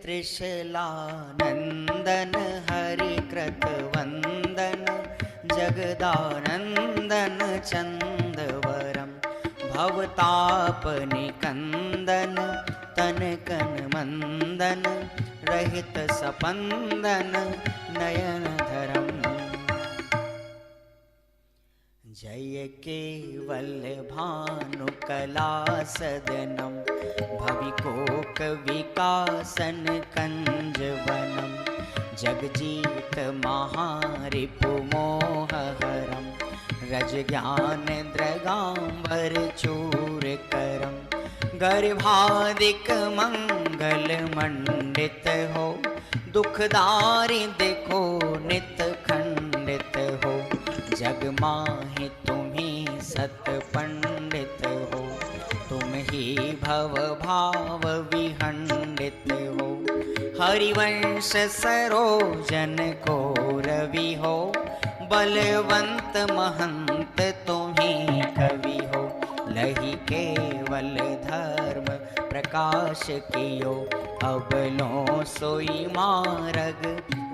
त्रिशलानंदन हरि कृत वंदन जगदानंदन चंदवरम भवताप निकंदन तनकन मंदन रहित सपंदन नयन धरम। जय केवल भानु कला सदनम भविकोक विकासन कंजवनम जगजीत महारिपु मोहहरम रज ज्ञान द्रगांबर चूर करम गर्भादिक मंगल मंडित हो दुखदारी देखो नित खंडित हो जग माहि तुम्ही सत पंडित हो तुम ही भव भाव विहंडित हो हरिवंश सरोजन को रवि हो बलवंत महंत तुम्ही कवि हो लही केवल धर्म प्रकाश कियो अब लो सोई मार्ग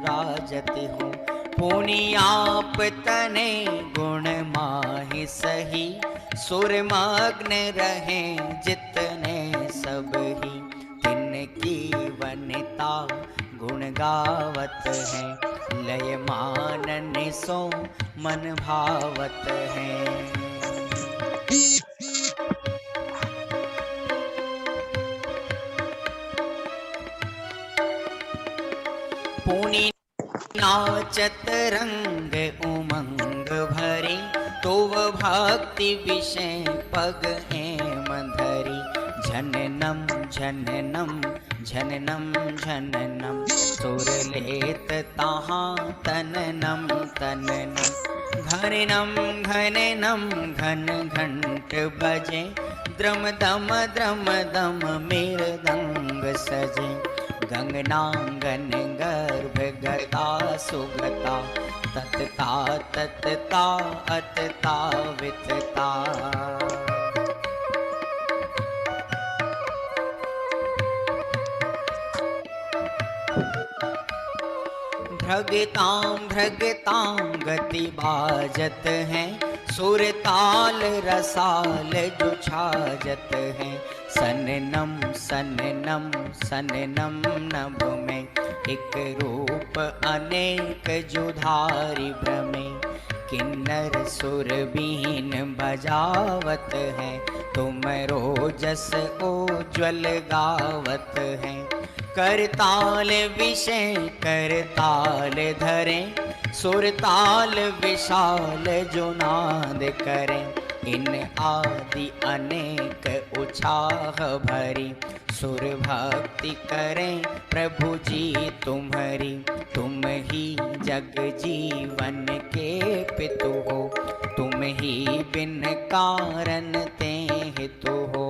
राजति हो पुनियाप तने गुण माहि सही सुरमग्न रहे जितने सब ही तिनकी वनिता गुण गावत है लय मानन सो मन भावत है। पुनि नाचत रंग उमंग भरे तो भक्ति विषय पग हेम धरी झननम झननम झननम झननम सुर लेत ताहा तननम तननम घननम घननम घन घंट बजे द्रम दम मृदंग सजे गंगनांगन गर्भ गता सुगता ततता ततता अतता वितता भ्रगतां भ्रगतां गति बाजत है सुर ताल रसाल जो छाजत है सननम सननम सननम नभ में एक रूप अनेक जुधारी भ्रमे किन्नर सुर बीन बजावत है तुम रोजस उज्ज्वल गावत है करताल विषय करताल धरे सुरताल विशाल जो नाद करें इन आदि अनेक उछाह भरी सुर भक्ति करें प्रभु जी तुम्हारी तुम ही जग जीवन के पितु हो तुम ही बिन कारण ते हितु हो।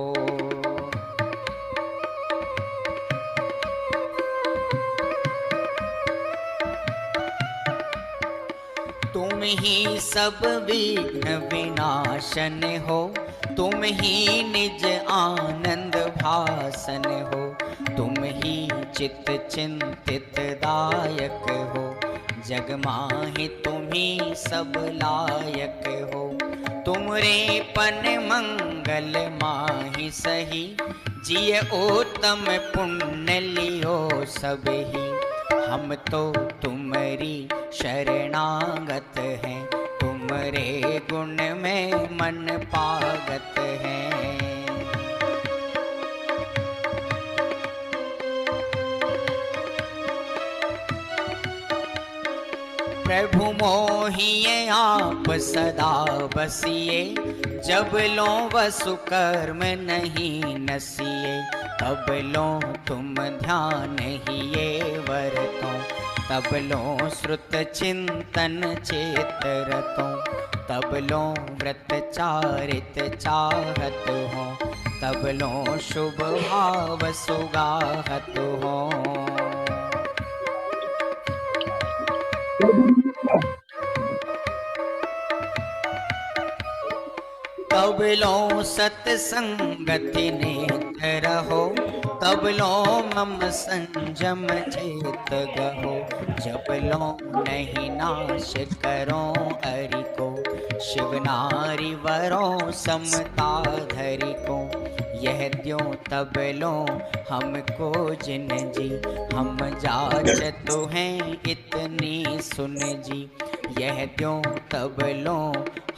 तुम ही सब विघ्न विनाशन हो तुम ही निज आनंद भासन हो तुम ही चित्त चिंतित दायक हो जग माहि तुम ही सब लायक हो तुमरे पन मंगल माहि सही जिय उत्तम पुण्य लियो सब ही हम तो तुम्हारी शरणागत हैं तुमरे गुण में मन पागत है। प्रभु मोहिए आप सदा बसिए, जब लो वसु कर्म नहीं नसिए, तब लो तुम ध्यान हिये वरतो, तब लो श्रुत चिंतन चेत रतो, तब लो व्रत चारित चाहत हो, तब लो शुभ भाव सुगाहत हो। तब लो सत्संगति नेत रहो, तब लो मम संजम चेत गहो, जब लो नहीं नाश करो अरि को, शिव नारी वरो समता धरि को, यह द्यो तब लो हमको जिन जी, हम जाचत हैं इतनी सुन जी, यह द्यो तब लो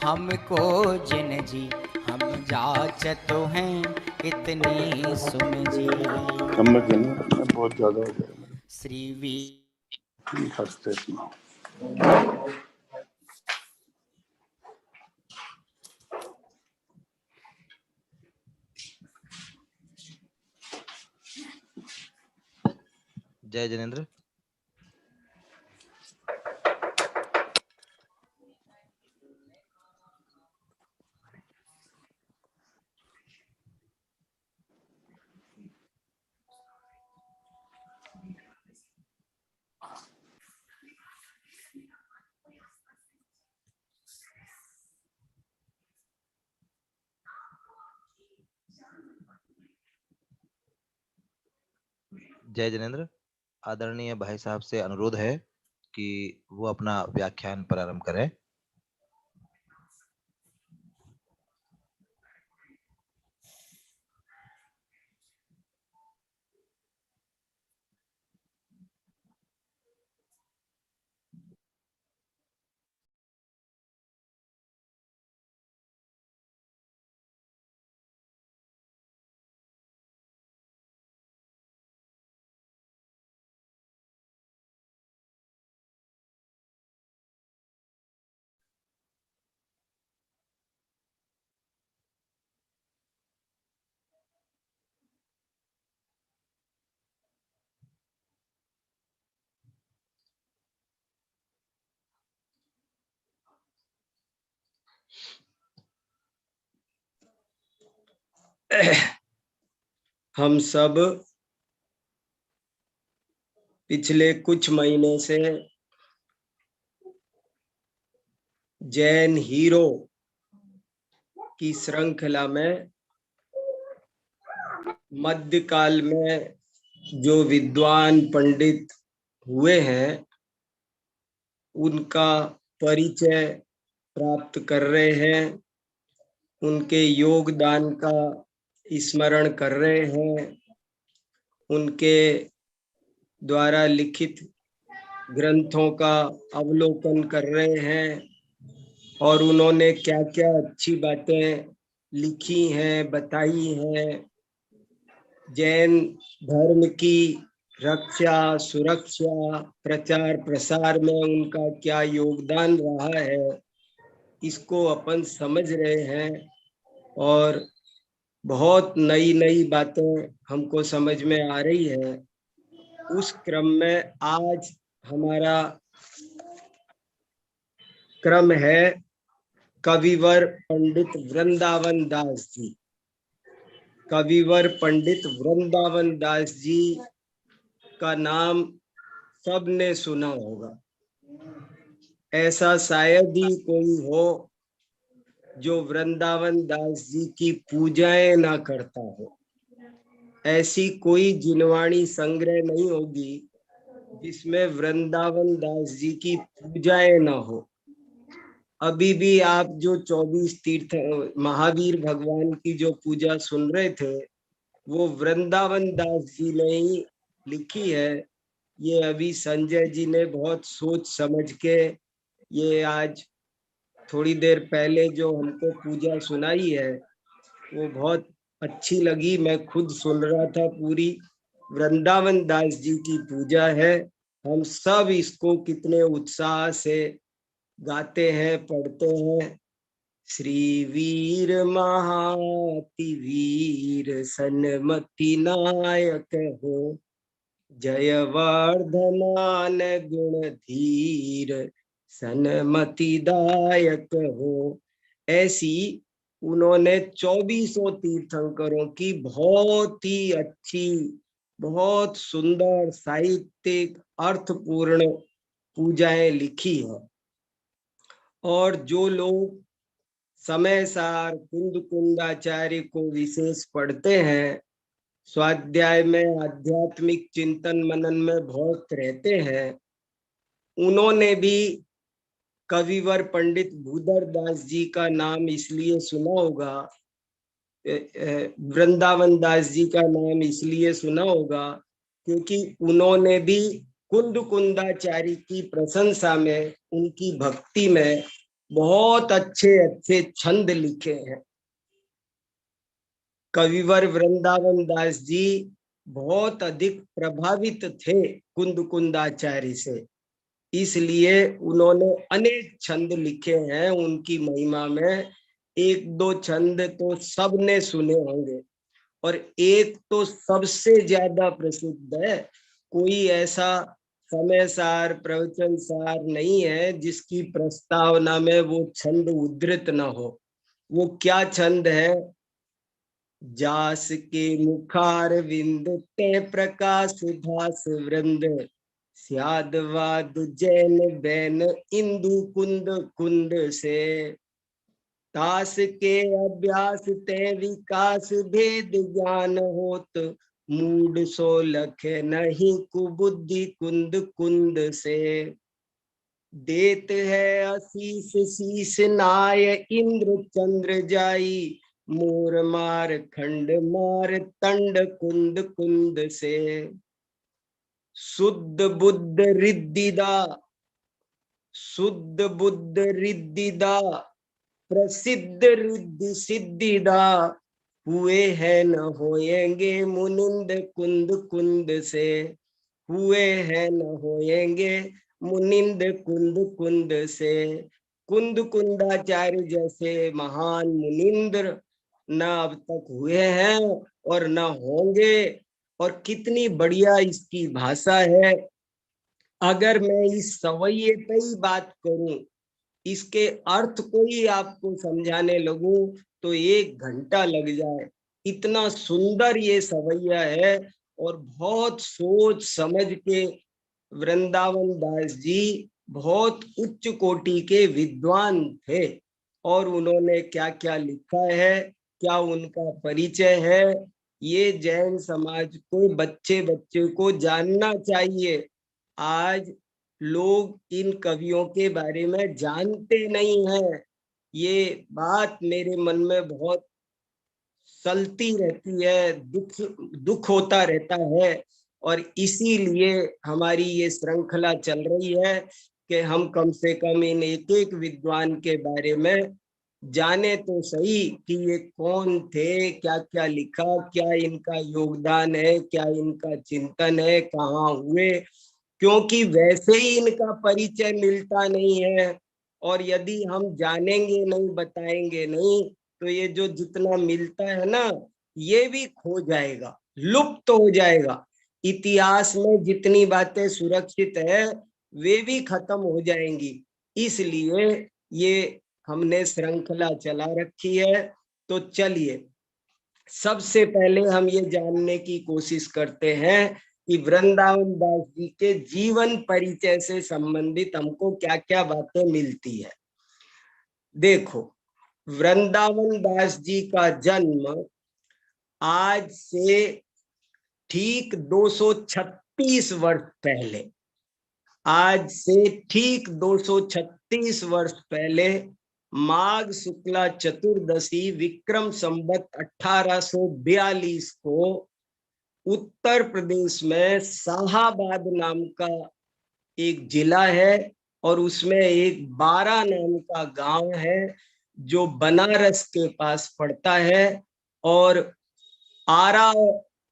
हमको जिन जी, हम जाचत हैं इतनी सुन जी। बहुत ज्यादा हो गया श्री वी जय जिनेंद्र। जय जिनेंद्र। आदरणीय भाई साहब से अनुरोध है कि वो अपना व्याख्यान प्रारंभ करें। हम सब पिछले कुछ महीने से जैन हीरो की श्रृंखला में मध्यकाल में जो विद्वान पंडित हुए हैं उनका परिचय प्राप्त कर रहे हैं, उनके योगदान का स्मरण कर रहे हैं, उनके द्वारा लिखित ग्रंथों का अवलोकन कर रहे हैं और उन्होंने क्या क्या अच्छी बातें लिखी हैं, बताई हैं, जैन धर्म की रक्षा सुरक्षा प्रचार प्रसार में उनका क्या योगदान रहा है, इसको अपन समझ रहे हैं और बहुत नई नई बातें हमको समझ में आ रही है। उस क्रम में आज हमारा क्रम है कविवर पंडित वृंदावन दास जी। कविवर पंडित वृंदावन दास जी का नाम सबने सुना होगा, ऐसा शायद ही कोई हो जो वृंदावन दास जी की पूजाएं ना करता हो। ऐसी कोई जिनवाणी संग्रह नहीं होगी जिसमें वृंदावन दास जी की पूजाएं ना हो। अभी भी आप जो 24 तीर्थ महावीर भगवान की जो पूजा सुन रहे थे वो वृंदावन दास जी ने ही लिखी है। ये अभी संजय जी ने बहुत सोच समझ के ये आज थोड़ी देर पहले जो हमको पूजा सुनाई है वो बहुत अच्छी लगी। मैं खुद सुन रहा था, पूरी वृंदावन दास जी की पूजा है हम सब इसको कितने उत्साह से गाते हैं, पढ़ते हैं। श्री वीर महाति वीर सन्मति नायक हो, जयवर्धमान गुण धीर सन्मति दायक हो। ऐसी उन्होंने 2400 तीर्थंकरों की बहुत ही अच्छी, बहुत सुंदर साहित्यिक अर्थपूर्ण पूजाएं लिखी है। और जो लोग समय सार कुंद कुंदाचार्य को विशेष पढ़ते हैं, स्वाध्याय में आध्यात्मिक चिंतन मनन में बहुत रहते हैं, उन्होंने भी कविवर पंडित भूधर दास जी का नाम इसलिए सुना होगा, वृंदावन दास जी का नाम इसलिए सुना होगा क्योंकि उन्होंने भी कुंद कुंदाचारी की प्रशंसा में, उनकी भक्ति में बहुत अच्छे अच्छे छंद लिखे हैं। कविवर वृंदावन दास जी बहुत अधिक प्रभावित थे कुंद कुंदाचार्य से, इसलिए उन्होंने अनेक छंद लिखे हैं उनकी महिमा में। एक दो छंद तो सबने सुने होंगे, और एक तो सबसे ज्यादा प्रसिद्ध है। कोई ऐसा समय सार प्रवचन सार नहीं है जिसकी प्रस्तावना में वो छंद उद्धृत न हो। वो क्या छंद है? जास के मुखार विंद ते प्रकाश भास वृंद, स्यादवाद जैन बैन इंदु कुंद कुंद से, तास के अभ्यास ते विकास भेद ज्ञान होत, मूड सो लख नहीं कुबुद्धि कुंद कुंद से। देत है आशीष शीश नाय इंद्र चंद्र जाई, मोर मार खंड मार तंड कुंद कुंद से। शुद्ध बुद्ध रिद्धिदा, शुद्ध बुद्ध रिद्धिदा, प्रसिद्ध रिद्धि सिद्धिदा, हुए हैं न होएंगे मुनिंद कुंद कुंद से, हुए हैं न होएंगे मुनिंद कुंद कुंद से। कुंद कुंदाचार्य जैसे महान मुनिंद्र न अब तक हुए हैं और न होंगे। और कितनी बढ़िया इसकी भाषा है। अगर मैं इस सवैये पे ही बात करूं, इसके अर्थ को ही आपको समझाने लगूं तो 1 घंटा लग जाए, इतना सुंदर ये सवैया है। और बहुत सोच समझ के वृंदावन दास जी बहुत उच्च कोटि के विद्वान थे, और उन्होंने क्या क्या लिखा है, क्या उनका परिचय है, ये जैन समाज को, बच्चे बच्चे को जानना चाहिए। आज लोग इन कवियों के बारे में जानते नहीं हैं। ये बात मेरे मन में बहुत सलती रहती है, दुख होता रहता है। और इसीलिए हमारी ये श्रृंखला चल रही है कि हम कम से कम इन एक एक विद्वान के बारे में जाने तो सही कि ये कौन थे, क्या क्या लिखा, क्या इनका योगदान है, क्या इनका चिंतन है, कहाँ हुए। क्योंकि वैसे ही इनका परिचय मिलता नहीं है, और यदि हम जानेंगे नहीं, बताएंगे नहीं, तो ये जो जितना मिलता है ना, ये भी खो जाएगा, लुप्त हो जाएगा। इतिहास में जितनी बातें सुरक्षित है वे भी खत्म हो जाएंगी। इसलिए ये हमने श्रृंखला चला रखी है। तो चलिए सबसे पहले हम ये जानने की कोशिश करते हैं कि वृंदावन दास जी के जीवन परिचय से संबंधित हमको क्या क्या बातें मिलती है। देखो, वृंदावन दास जी का जन्म आज से ठीक 236 वर्ष पहले, आज से ठीक 236 वर्ष पहले माघ शुक्ला चतुर्दशी विक्रम संवत 1842 को उत्तर प्रदेश में शाहाबाद नाम का एक जिला है, और उसमें एक बारा नाम का गांव है जो बनारस के पास पड़ता है और आरा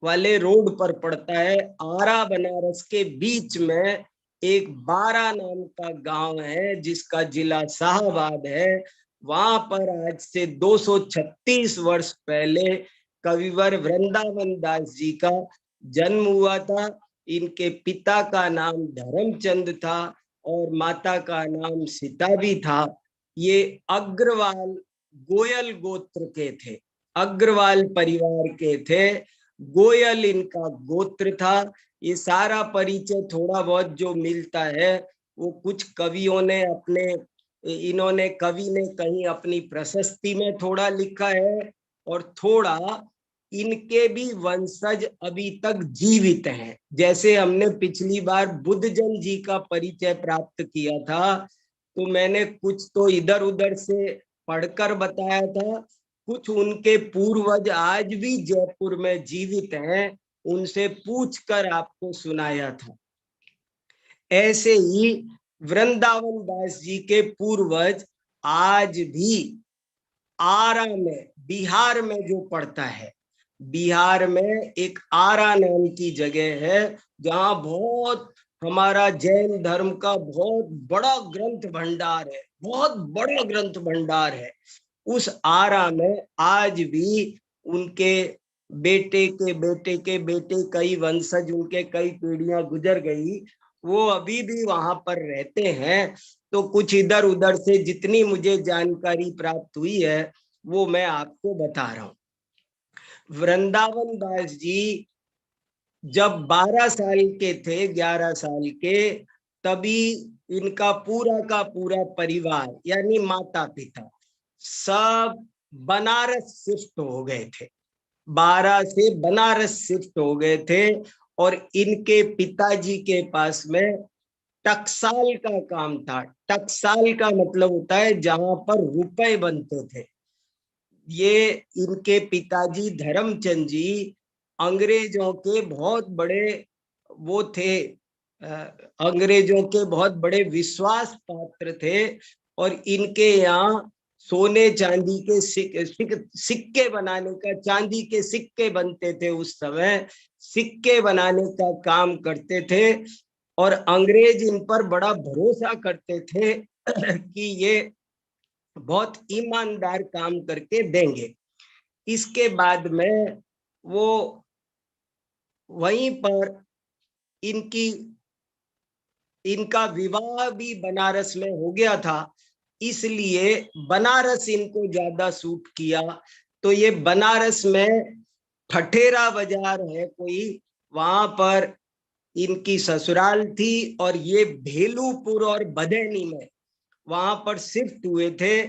वाले रोड पर पड़ता है। आरा बनारस के बीच में एक बारा नाम का गांव है जिसका जिला शाहबाद है। वहां पर आज से 236 वर्ष पहले कविवर वृंदावन दास जी का जन्म हुआ था। इनके पिता का नाम धर्मचंद था और माता का नाम सीता भी था। ये अग्रवाल गोयल गोत्र के थे, अग्रवाल परिवार के थे। गोयल इनका गोत्र था। ये सारा परिचय थोड़ा बहुत जो मिलता है वो कुछ कवियों ने इन्होंने कवि ने कहीं अपनी प्रशस्ति में थोड़ा लिखा है और थोड़ा इनके भी वंशज अभी तक जीवित हैं। जैसे हमने पिछली बार बुद्धजन जी का परिचय प्राप्त किया था तो मैंने कुछ तो इधर उधर से पढ़कर बताया था, कुछ उनके पूर्वज आज भी जयपुर में जीवित हैं, उनसे पूछकर आपको सुनाया था। ऐसे ही वृंदावन दास जी के पूर्वज आज भी आरा में, बिहार में जो पड़ता है, बिहार में एक आरा नाम की जगह है जहां बहुत हमारा जैन धर्म का बहुत बड़ा ग्रंथ भंडार है, बहुत बड़ा ग्रंथ भंडार है। उस आरा में आज भी उनके बेटे के बेटे के बेटे, कई वंशज उनके, कई पीढ़ियां गुजर गई, वो अभी भी वहां पर रहते हैं। तो कुछ इधर उधर से जितनी मुझे जानकारी प्राप्त हुई है वो मैं आपको बता रहा हूं। वृंदावन दास जी जब 12 साल के थे, 11 साल के, तभी इनका पूरा का पूरा परिवार यानी माता पिता सब बनारस शिफ्ट हो गए थे। 12 से बनारस शिफ्ट हो गए थे और इनके पिताजी के पास में टकसाल का काम था। टकसाल का मतलब होता है जहां पर रुपए बनते थे। ये इनके पिताजी धर्मचंद जी अंग्रेजों के बहुत बड़े वो थे, अंग्रेजों के बहुत बड़े विश्वास पात्र थे और इनके यहाँ सोने चांदी के सिक्के बनाने का, चांदी के सिक्के बनते थे उस समय, सिक्के बनाने का काम करते थे और अंग्रेज इन पर बड़ा भरोसा करते थे कि ये बहुत ईमानदार काम करके देंगे। इसके बाद में वो वहीं पर इनका विवाह भी बनारस में हो गया था, इसलिए बनारस इनको ज्यादा सूट किया। तो ये बनारस में ठठेरा बाजार है कोई, वहां पर इनकी ससुराल थी और ये भेलूपुर और बदैनी में वहां पर शिफ्ट हुए थे।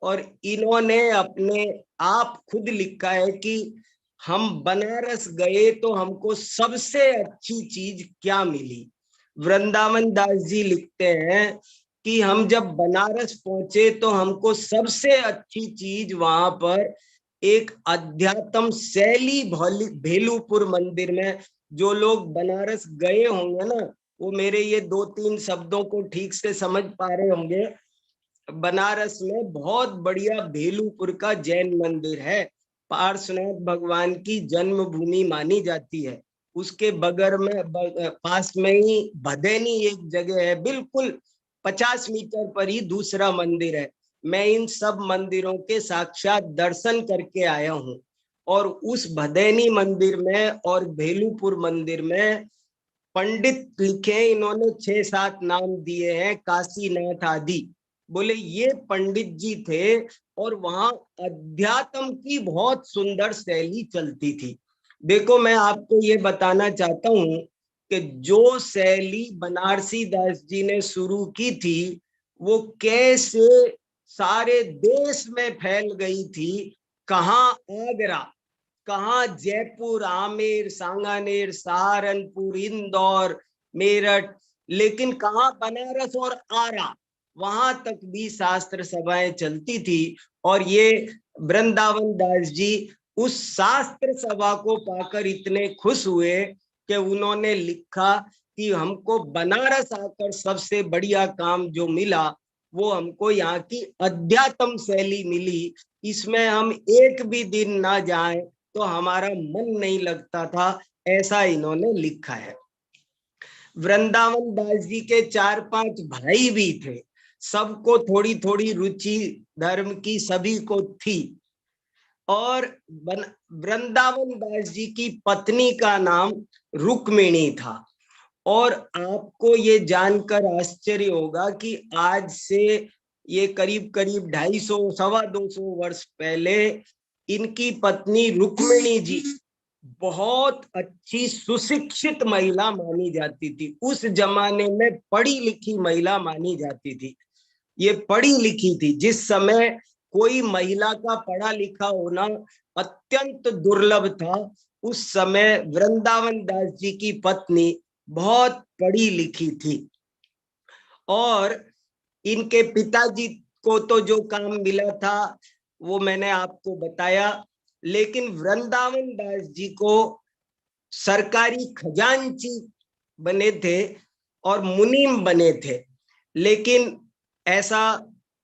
और इन्होंने अपने आप खुद लिखा है कि हम बनारस गए तो हमको सबसे अच्छी चीज क्या मिली। वृंदावन दास जी लिखते हैं कि हम जब बनारस पहुंचे तो हमको सबसे अच्छी चीज वहां पर एक अध्यात्म शैली भेलूपुर मंदिर में, जो लोग बनारस गए होंगे ना वो मेरे ये 2-3 शब्दों को ठीक से समझ पा रहे होंगे। बनारस में बहुत बढ़िया भेलूपुर का जैन मंदिर है, पार्श्वनाथ भगवान की जन्मभूमि मानी जाती है। उसके बगल में पास में ही भदैनी एक जगह है, बिल्कुल 50 मीटर पर ही दूसरा मंदिर है। मैं इन सब मंदिरों के साक्षात दर्शन करके आया हूँ और उस भदैनी मंदिर में और भेलूपुर मंदिर में पंडित लिखे इन्होंने 6-7 नाम दिए हैं, काशीनाथ आदि। बोले ये पंडित जी थे और वहां अध्यात्म की बहुत सुंदर शैली चलती थी। देखो मैं आपको ये बताना चाहता हूँ कि जो शैली बनारसी दास जी ने शुरू की थी वो कैसे सारे देश में फैल गई थी। कहाँ आगरा, कहाँ जयपुर, आमेर, सांगानेर, सहारनपुर, इंदौर, मेरठ, लेकिन कहाँ बनारस और आरा, वहां तक भी शास्त्र सभाएं चलती थी। और ये वृंदावन दास जी उस शास्त्र सभा को पाकर इतने खुश हुए कि उन्होंने लिखा कि हमको बनारस आकर सबसे बढ़िया काम जो मिला वो हमको यहाँ की अध्यात्म शैली मिली। इसमें हम एक भी दिन ना जाएं तो हमारा मन नहीं लगता था, ऐसा इन्होंने लिखा है। वृंदावन दास जी के 4-5 भाई भी थे, सबको थोड़ी थोड़ी रुचि धर्म की सभी को थी। और वृंदावन दास जी की पत्नी का नाम रुक्मिणी था। और आपको ये जानकर आश्चर्य होगा कि आज से ये करीब करीब 250 सवा 200 वर्ष पहले इनकी पत्नी रुक्मिणी जी बहुत अच्छी सुशिक्षित महिला मानी जाती थी। उस जमाने में पढ़ी लिखी महिला मानी जाती थी। ये पढ़ी लिखी थी। जिस समय कोई महिला का पढ़ा लिखा होना अत्यंत दुर्लभ था, उस समय वृंदावन दास जी की पत्नी बहुत पढ़ी लिखी थी। और इनके पिताजी को तो जो काम मिला था वो मैंने आपको बताया, लेकिन वृंदावन दास जी को सरकारी खजांची बने थे और मुनीम बने थे। लेकिन ऐसा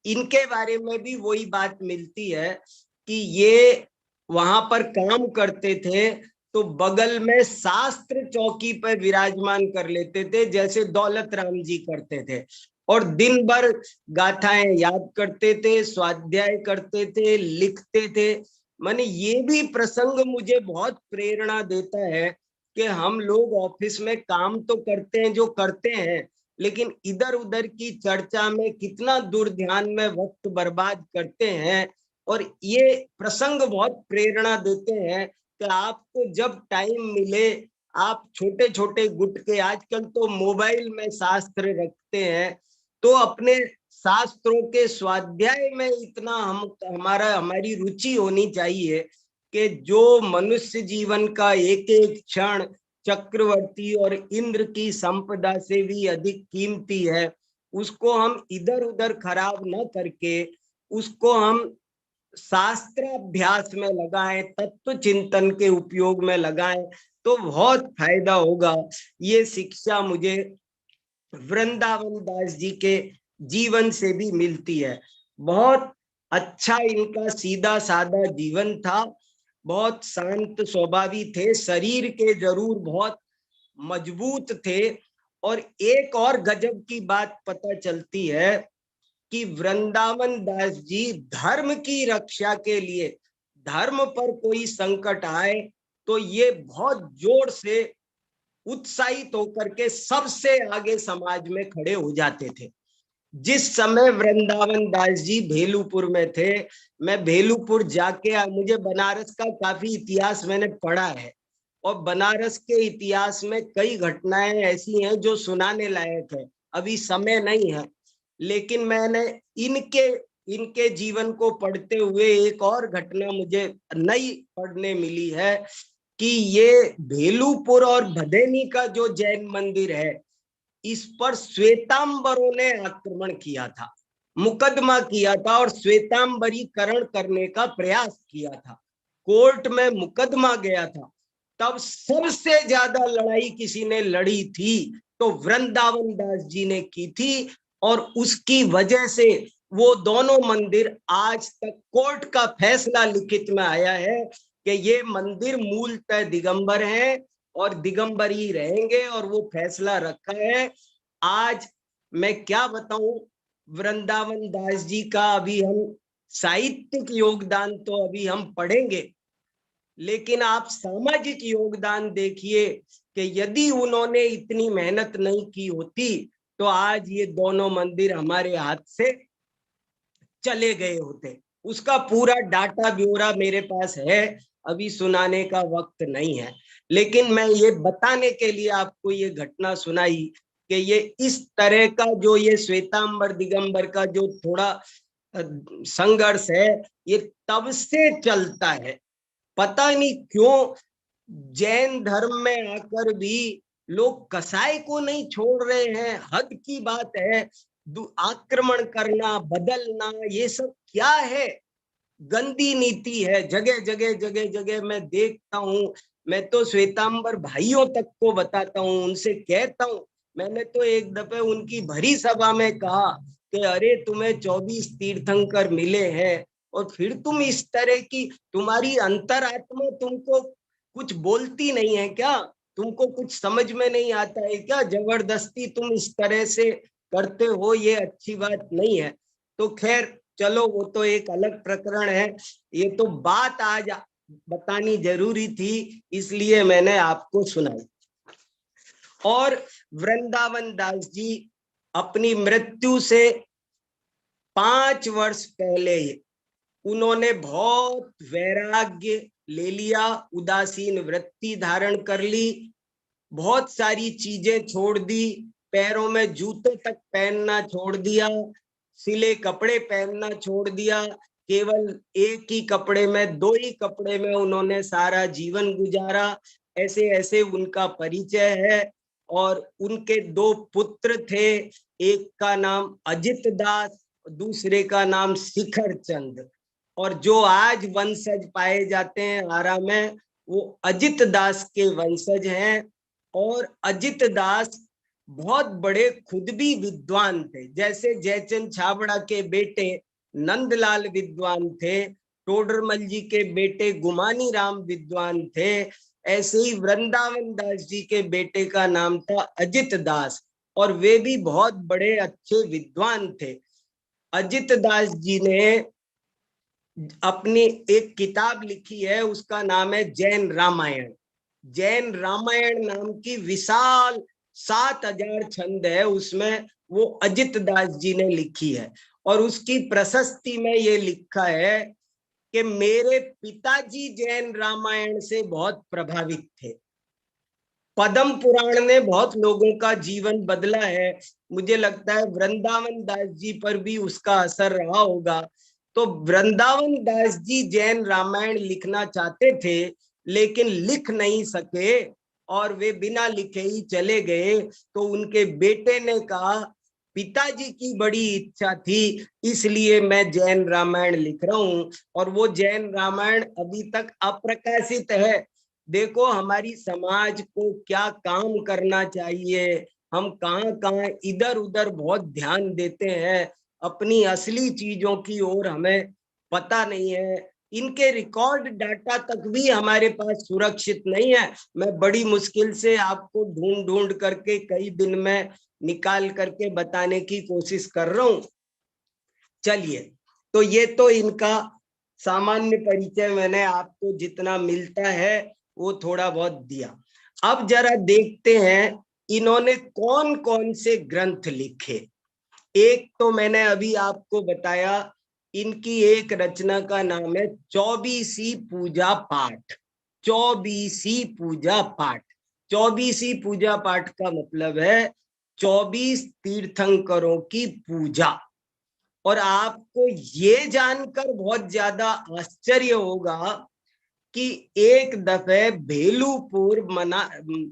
इनके बारे में भी वही बात मिलती है कि ये वहां पर काम करते थे तो बगल में शास्त्र चौकी पर विराजमान कर लेते थे, जैसे दौलत राम जी करते थे, और दिन भर गाथाएं याद करते थे, स्वाध्याय करते थे, लिखते थे। माने ये भी प्रसंग मुझे बहुत प्रेरणा देता है कि हम लोग ऑफिस में काम तो करते हैं जो करते हैं, लेकिन इधर उधर की चर्चा में कितना दूर ध्यान में वक्त बर्बाद करते हैं। और ये प्रसंग बहुत प्रेरणा देते हैं कि आपको जब टाइम मिले आप छोटे छोटे गुटके, आजकल तो मोबाइल में शास्त्र रखते हैं, तो अपने शास्त्रों के स्वाध्याय में इतना हमारी रुचि होनी चाहिए कि जो मनुष्य जीवन का एक एक क्षण चक्रवर्ती और इंद्र की संपदा से भी अधिक कीमती है, उसको हम इधर उधर खराब न करके उसको हम शास्त्राभ्यास में लगाएं, तत्व चिंतन के उपयोग में लगाएं, तो बहुत फायदा होगा। ये शिक्षा मुझे वृंदावन दास जी के जीवन से भी मिलती है। बहुत अच्छा इनका सीधा साधा जीवन था, बहुत शांत स्वभावी थे, शरीर के जरूर बहुत मजबूत थे। और एक और गजब की बात पता चलती है कि वृंदावन दास जी धर्म की रक्षा के लिए, धर्म पर कोई संकट आए तो ये बहुत जोर से उत्साहित होकर के सबसे आगे समाज में खड़े हो जाते थे। जिस समय वृंदावन दास जी भेलूपुर में थे, मैं भेलूपुर जाके, मुझे बनारस का काफी इतिहास मैंने पढ़ा है, और बनारस के इतिहास में कई घटनाएं ऐसी हैं जो सुनाने लायक है। अभी समय नहीं है, लेकिन मैंने इनके जीवन को पढ़ते हुए एक और घटना मुझे नई पढ़ने मिली है कि ये भेलूपुर और भदेनी का जो जैन मंदिर है, इस पर श्वेतांबरों ने आक्रमण किया था, मुकदमा किया था और श्वेतांबरीकरण करने का प्रयास किया था, कोर्ट में मुकदमा गया था। तब सबसे ज्यादा लड़ाई किसी ने लड़ी थी तो वृंदावन दास जी ने की थी, और उसकी वजह से वो दोनों मंदिर, आज तक कोर्ट का फैसला लिखित में आया है कि ये मंदिर मूलतः दिगंबर हैं और दिगंबर ही रहेंगे, और वो फैसला रखा है। आज मैं क्या बताऊं, वृंदावन दास जी का अभी हम साहित्यिक योगदान तो अभी हम पढ़ेंगे, लेकिन आप सामाजिक योगदान देखिए कि यदि उन्होंने इतनी मेहनत नहीं की होती तो आज ये दोनों मंदिर हमारे हाथ से चले गए होते। उसका पूरा डाटा ब्यौरा मेरे पास है, अभी सुनाने का वक्त नहीं है, लेकिन मैं ये बताने के लिए आपको ये घटना सुनाई कि ये इस तरह का जो ये श्वेतांबर दिगंबर का जो थोड़ा संघर्ष है, ये तब से चलता है। पता नहीं क्यों जैन धर्म में आकर भी लोग कसाई को नहीं छोड़ रहे हैं। हद की बात है, आक्रमण करना, बदलना, ये सब क्या है? गंदी नीति है। जगह जगह मैं देखता हूँ, मैं तो श्वेतांबर भाइयों तक को बताता हूँ, उनसे कहता हूँ। मैंने तो एक दफे उनकी भरी सभा में कहा कि अरे तुम्हें 24 तीर्थंकर मिले हैं और फिर तुम इस तरह की, तुम्हारी अंतरात्मा तुमको कुछ बोलती नहीं है क्या? तुमको कुछ समझ में नहीं आता है क्या? जबरदस्ती तुम इस तरह से करते हो, ये अच्छी बात नहीं है। तो खैर चलो, वो तो एक अलग प्रकरण है। ये तो बात आज बतानी जरूरी थी, इसलिए मैंने आपको सुनाई। और वृंदावन दास जी अपनी मृत्यु से 5 वर्ष पहले उन्होंने बहुत वैराग्य ले लिया, उदासीन वृत्ति धारण कर ली, बहुत सारी चीजें छोड़ दी, पैरों में जूते तक पहनना छोड़ दिया, सिले कपड़े पहनना छोड़ दिया, केवल एक ही कपड़े में, 2 ही कपड़े में उन्होंने सारा जीवन गुजारा। ऐसे ऐसे उनका परिचय है। और उनके 2 पुत्र थे, एक का नाम अजित दास, दूसरे का नाम शिखर चंद। और जो आज वंशज पाए जाते हैं आरा में, वो अजित दास के वंशज हैं। और अजित दास बहुत बड़े खुद भी विद्वान थे। जैसे जयचंद छाबड़ा के बेटे नंदलाल विद्वान थे, टोडरमल जी के बेटे गुमानी राम विद्वान थे, ऐसे ही वृंदावन दास जी के बेटे का नाम था अजित दास, और वे भी बहुत बड़े अच्छे विद्वान थे। अजित दास जी ने अपनी एक किताब लिखी है, उसका नाम है जैन रामायण। जैन रामायण नाम की विशाल 7000 छंद है, उसमें वो अजित दास जी ने लिखी है। और उसकी प्रशस्ति में ये लिखा है कि मेरे पिताजी जैन रामायण से बहुत प्रभावित थे। पद्म पुराण ने बहुत लोगों का जीवन बदला है। मुझे लगता है वृंदावन दास जी पर भी उसका असर रहा होगा। तो वृंदावन दास जी जैन रामायण लिखना चाहते थे, लेकिन लिख नहीं सके, और वे बिना लिखे ही चले गए। तो उनके बेटे ने कहा, पिताजी की बड़ी इच्छा थी, इसलिए मैं जैन रामायण लिख रहा हूं। और वो जैन रामायण अभी तक अप्रकाशित है। देखो हमारी समाज को क्या काम करना चाहिए, हम कहाँ कहाँ इधर उधर बहुत ध्यान देते हैं, अपनी असली चीजों की ओर हमें पता नहीं है। इनके रिकॉर्ड डाटा तक भी हमारे पास सुरक्षित नहीं है। मैं बड़ी मुश्किल से आपको ढूंढ ढूंढ करके कई दिन में निकाल करके बताने की कोशिश कर रहा हूं। चलिए, तो ये तो इनका सामान्य परिचय मैंने आपको जितना मिलता है वो थोड़ा बहुत दिया। अब जरा देखते हैं इन्होंने कौन कौन से ग्रंथ लिखे। एक तो मैंने अभी आपको बताया, इनकी एक रचना का नाम है 24वीं पूजा पाठ। 24वीं पूजा पाठ, 24वीं पूजा पाठ का मतलब है 24 तीर्थंकरों की पूजा। और आपको ये जानकर बहुत ज्यादा आश्चर्य होगा कि एक दफे भेलूपुर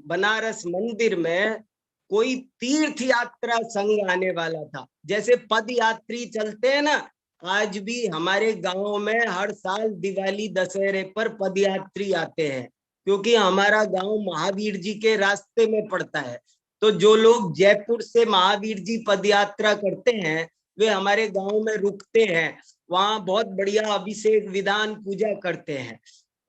बनारस मंदिर में कोई तीर्थ यात्रा संघ आने वाला था। जैसे पद यात्री चलते हैं ना, आज भी हमारे गांव में हर साल दिवाली दशहरे पर पद यात्री आते हैं, क्योंकि हमारा गांव महावीर जी के रास्ते में पड़ता है। तो जो लोग जयपुर से महावीर जी पद यात्रा करते हैं, वे हमारे गांव में रुकते हैं, वहां बहुत बढ़िया अभिषेक विधान पूजा करते हैं।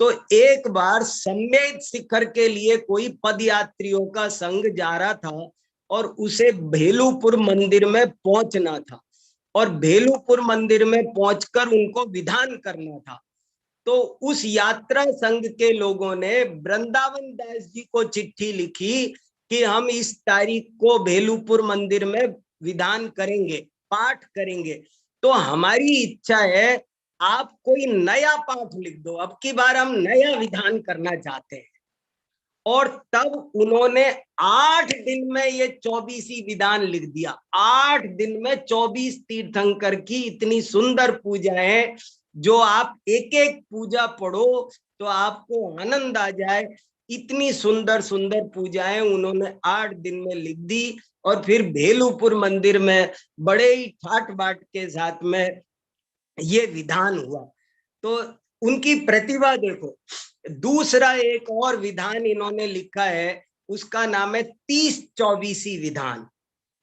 तो एक बार सम्मेद शिखर के लिए कोई पद यात्रियों का संघ जा रहा था, और उसे भेलूपुर मंदिर में पहुंचना था, और भेलूपुर मंदिर में पहुंचकर उनको विधान करना था। तो उस यात्रा संघ के लोगों ने वृंदावन दास जी को चिट्ठी लिखी कि हम इस तारीख को भेलूपुर मंदिर में विधान करेंगे, पाठ करेंगे। तो हमारी इच्छा है आप कोई नया पाठ लिख दो, अब की बार हम नया विधान करना चाहते हैं। और तब उन्होंने 8 दिन में ये 24वीं विधान लिख दिया। 8 दिन में 24 तीर्थंकर की इतनी सुंदर पूजाएं, जो आप एक एक पूजा पढ़ो तो आपको आनंद आ जाए। इतनी सुंदर सुंदर पूजाएं उन्होंने 8 दिन में लिख दी। और फिर भेलूपुर मंदिर में बड़े ही ठाट बाट के साथ में ये विधान हुआ। तो उनकी प्रतिभा देखो। दूसरा एक और विधान इन्होंने लिखा है, उसका नाम है 30-24 विधान।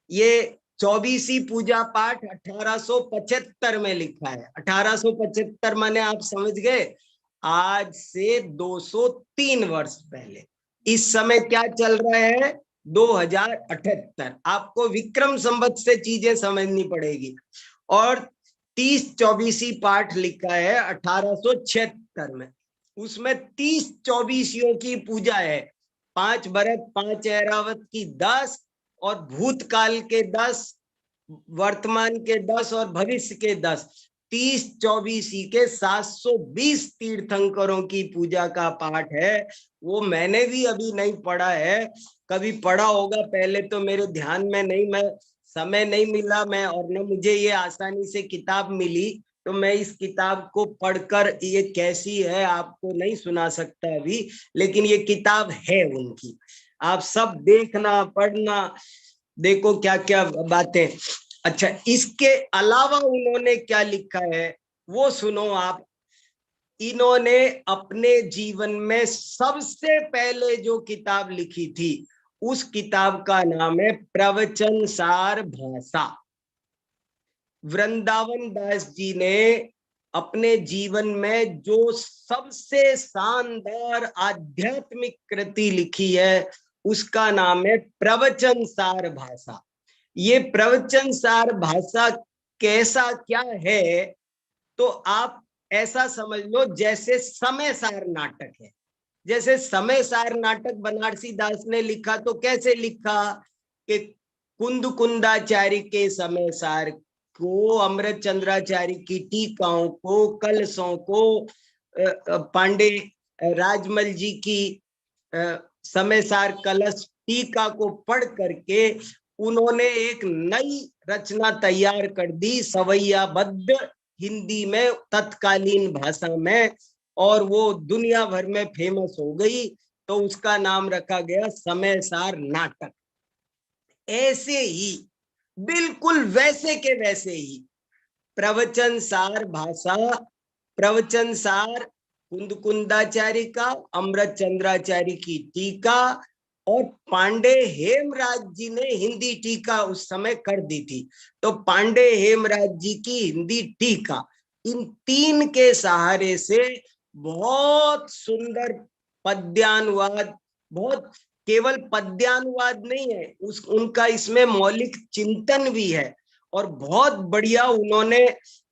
ये 24वीं पूजा पाठ 1875 में लिखा है। 1875 माने आप समझ गए, आज से 203 वर्ष पहले। इस समय क्या चल रहा है 2078। आपको विक्रम संवत से चीजें समझनी पड़ेगी। और 30-24 पाठ लिखा है 1876 में। उसमें 30-24 की पूजा है। 5 भरत 5 ऐरावत की 10 और भूतकाल के 10, वर्तमान के 10 और भविष्य के 10, 30-24 के 720 तीर्थंकरों की पूजा का पाठ है। वो मैंने भी अभी नहीं पढ़ा है, कभी पढ़ा होगा पहले तो मेरे ध्यान में नहीं, मैं समय नहीं मिला मैं, और न मुझे ये आसानी से किताब मिली, तो मैं इस किताब को पढ़कर ये कैसी है आपको नहीं सुना सकता अभी, लेकिन ये किताब है उनकी। आप सब देखना पढ़ना, देखो क्या क्या बातें। अच्छा, इसके अलावा उन्होंने क्या लिखा है वो सुनो आप। इन्होंने अपने जीवन में सबसे पहले जो किताब लिखी थी उस किताब का नाम है प्रवचन सार भाषा। वृंदावन दास जी ने अपने जीवन में जो सबसे शानदार आध्यात्मिक कृति लिखी है उसका नाम है प्रवचन सार भाषा। ये प्रवचन सार भाषा कैसा क्या है, तो आप ऐसा समझ लो जैसे समय सार नाटक है। जैसे समय सार नाटक बनारसी दास ने लिखा तो कैसे लिखा कि कुंद कुंदाचार्य के समय सार को, अमृत चंद्राचार्य की टीकाओं को, कलशों को, पांडे राजमल जी की समय सार कलश टीका को पढ़ करके उन्होंने एक नई रचना तैयार कर दी सवैयाबद्ध हिंदी में, तत्कालीन भाषा में, और वो दुनिया भर में फेमस हो गई। तो उसका नाम रखा गया समय सार नाटक। ऐसे ही बिल्कुल वैसे के वैसे ही प्रवचन सार भाषा, प्रवचन सार कुंद कुंदाचार्य का, अमृत चंद्राचार्य की टीका, और पांडे हेमराज जी ने हिंदी टीका उस समय कर दी थी। तो पांडे हेमराज जी की हिंदी टीका, इन तीन के सहारे से बहुत सुंदर पद्यानुवाद, बहुत केवल पद्यानुवाद नहीं है, उनका इसमें मौलिक चिंतन भी है। और बहुत बढ़िया उन्होंने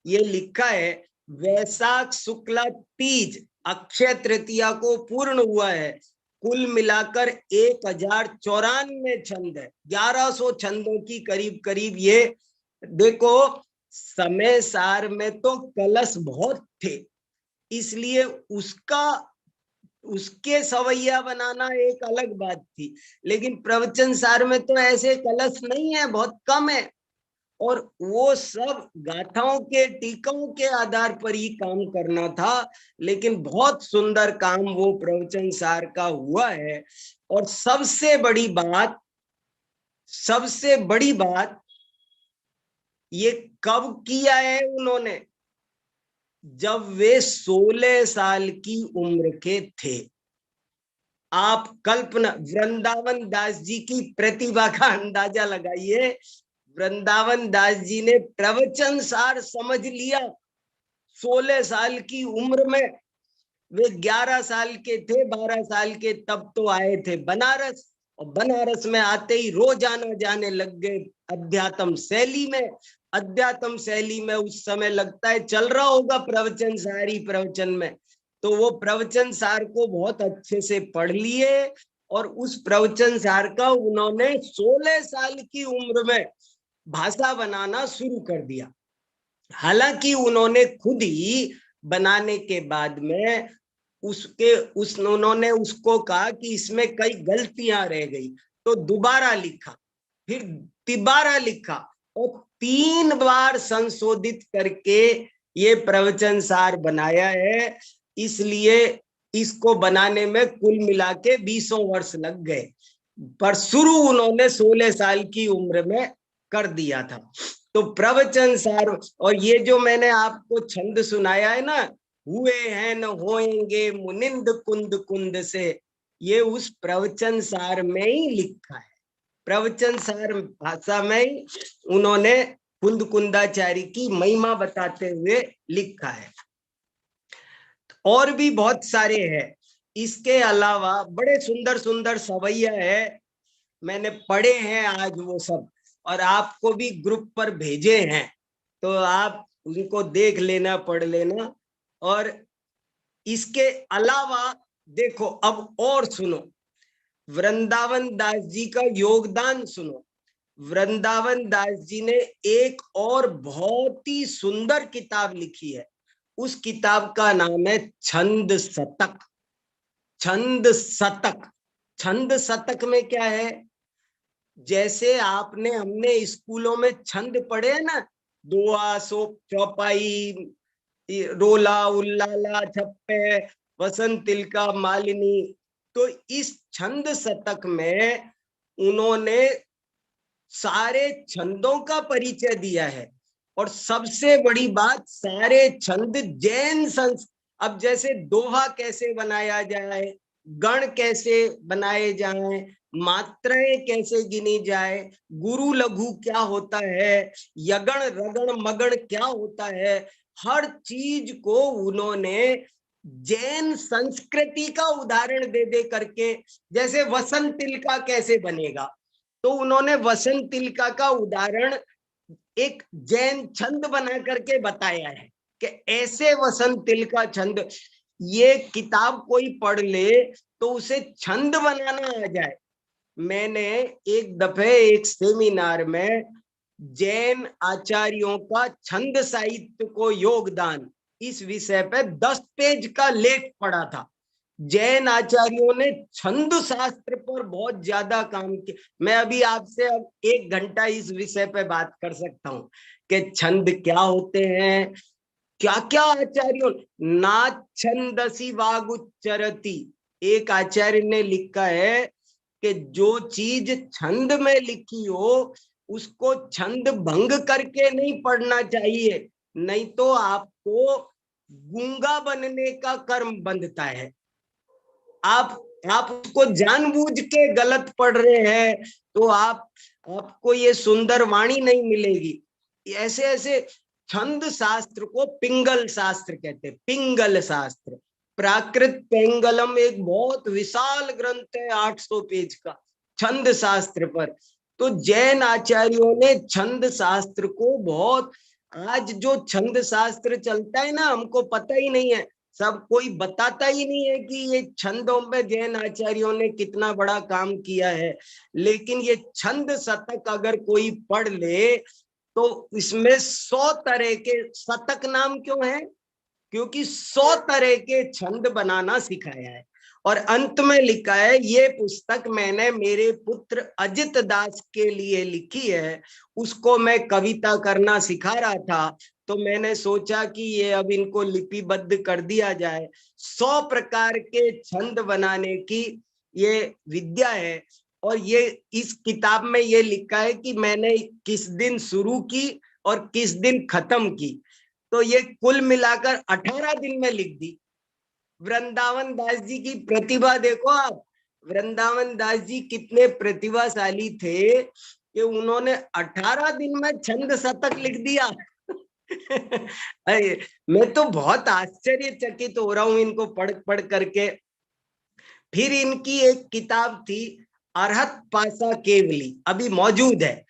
ये लिखा है, वैशाख शुक्ला तीज अक्षय तृतीया को पूर्ण हुआ है। कुल मिलाकर 1094 छंद है, 1100 छंदों की करीब करीब ये। देखो समय सार में तो कलश बहुत थे, इसलिए उसके सवैया बनाना एक अलग बात थी, लेकिन प्रवचन सार में तो ऐसे कलश नहीं है, बहुत कम है। और वो सब गाथाओं के टीकों के आधार पर ही काम करना था, लेकिन बहुत सुंदर काम वो प्रवचन सार का हुआ है। और सबसे बड़ी बात ये कब किया है उन्होंने, जब वे 16 साल की उम्र के थे। आप कल्पना, वृंदावन दास जी की प्रतिभा का अंदाजा लगाइए। वृंदावन दास जी ने प्रवचन सार समझ लिया 16 साल की उम्र में। वे 11 साल के थे, 12 साल के तब तो आए थे बनारस, और बनारस में आते ही रोजाना जाने लग गए अध्यात्म शैली में। अध्यात्म शैली में उस समय लगता है चल रहा होगा प्रवचन सारी प्रवचन में, तो वो प्रवचन सार को बहुत अच्छे से पढ़ लिए, और उस प्रवचन सार का उन्होंने 16 साल की उम्र में भाषा बनाना शुरू कर दिया। हालांकि उन्होंने खुद ही बनाने के बाद में उन्होंने उसको कहा कि इसमें कई गलतियां रह गई, तो दोबारा लिखा, फिर तिबारा लिखा, और 3 बार संशोधित करके ये प्रवचन सार बनाया है। इसलिए इसको बनाने में कुल मिला के 20 वर्ष लग गए, पर शुरू उन्होंने 16 साल की उम्र में कर दिया था। तो प्रवचन सार, और ये जो मैंने आपको छंद सुनाया है ना, हुए हैं न होएंगे मुनिंद कुंद कुंद से, ये उस प्रवचन सार में ही लिखा है। प्रवचन सार भाषा में ही उन्होंने कुंद कुंदाचार्य की महिमा बताते हुए लिखा है। और भी बहुत सारे हैं, इसके अलावा बड़े सुंदर सुंदर सवैया है, मैंने पढ़े हैं आज वो सब, और आपको भी ग्रुप पर भेजे हैं, तो आप उनको देख लेना, पढ़ लेना। और इसके अलावा देखो अब और सुनो, वृंदावन दास जी का योगदान सुनो। वृंदावन दास जी ने एक और बहुत ही सुंदर किताब लिखी है, उस किताब का नाम है छंद शतक। छंद शतक, छंद शतक में क्या है, जैसे आपने हमने स्कूलों में छंद पढ़े हैं ना, दोहा, सोप, चौपाई, रोला, उल्लाला, छप्पे, वसंत तिलका, मालिनी, तो इस छंद शतक में उन्होंने सारे छंदों का परिचय दिया है। और सबसे बड़ी बात, सारे छंद जैन अब जैसे दोहा कैसे बनाया जाए, गण कैसे बनाए जाए, मात्राएं कैसे गिनी जाए, गुरु लघु क्या होता है, यगण रगण मगण क्या होता है, हर चीज को उन्होंने जैन संस्कृति का उदाहरण दे दे करके, जैसे वसंत तिलका कैसे बनेगा, तो उन्होंने वसंत तिलका का उदाहरण एक जैन छंद बना करके बताया है कि ऐसे वसंत तिलका छंद। ये किताब कोई पढ़ ले तो उसे छंद बनाना आ जाए। मैंने एक दफे एक सेमिनार में जैन आचार्यों का छंद साहित्य को योगदान, इस विषय पे 10 पेज का लेख पढ़ा था। जैन आचार्यों ने छंद शास्त्र पर बहुत ज्यादा काम किया। मैं अभी आपसे अब 1 घंटा इस विषय पे बात कर सकता हूँ कि छंद क्या होते हैं, क्या क्या आचार्यों, ना छंदसी वागुच्चरति, एक आचार्य ने लिखा है कि जो चीज छंद में लिखी हो उसको छंद भंग करके नहीं पढ़ना चाहिए, नहीं तो आपको गूंगा बनने का कर्म बंधता है। आप उसको जानबूझ के गलत पढ़ रहे हैं तो आपको ये सुंदर वाणी नहीं मिलेगी। ऐसे ऐसे छंद शास्त्र को पिंगल शास्त्र कहते हैं, पिंगल शास्त्र। प्राकृत पेंगलम एक बहुत विशाल ग्रंथ है 800 पेज का छंद शास्त्र पर। तो जैन आचार्यों ने छंद शास्त्र को बहुत, आज जो छंद शास्त्र चलता है ना, हमको पता ही नहीं है, सब कोई बताता ही नहीं है कि ये छंदों में जैन आचार्यों ने कितना बड़ा काम किया है। लेकिन ये छंद शतक अगर कोई पढ़ ले तो इसमें 100 तरह के, शतक नाम क्यों है, क्योंकि 100 तरह के छंद बनाना सिखाया है। और अंत में लिखा है, ये पुस्तक मैंने मेरे पुत्र अजित दास के लिए लिखी है, उसको मैं कविता करना सिखा रहा था, तो मैंने सोचा कि ये अब इनको लिपिबद्ध कर दिया जाए। 100 प्रकार के छंद बनाने की ये विद्या है। और ये इस किताब में ये लिखा है कि मैंने किस दिन शुरू की और किस दिन खत्म की, तो ये कुल मिलाकर 18 दिन में लिख दी। वृंदावन दास जी की प्रतिभा देखो आप, वृंदावन दास जी कितने प्रतिभाशाली थे कि उन्होंने 18 दिन में छंद शतक लिख दिया। मैं तो बहुत आश्चर्यचकित हो रहा हूं इनको पढ़ पढ़ करके। फिर इनकी एक किताब थी अरहत पासा केवली, अभी मौजूद है,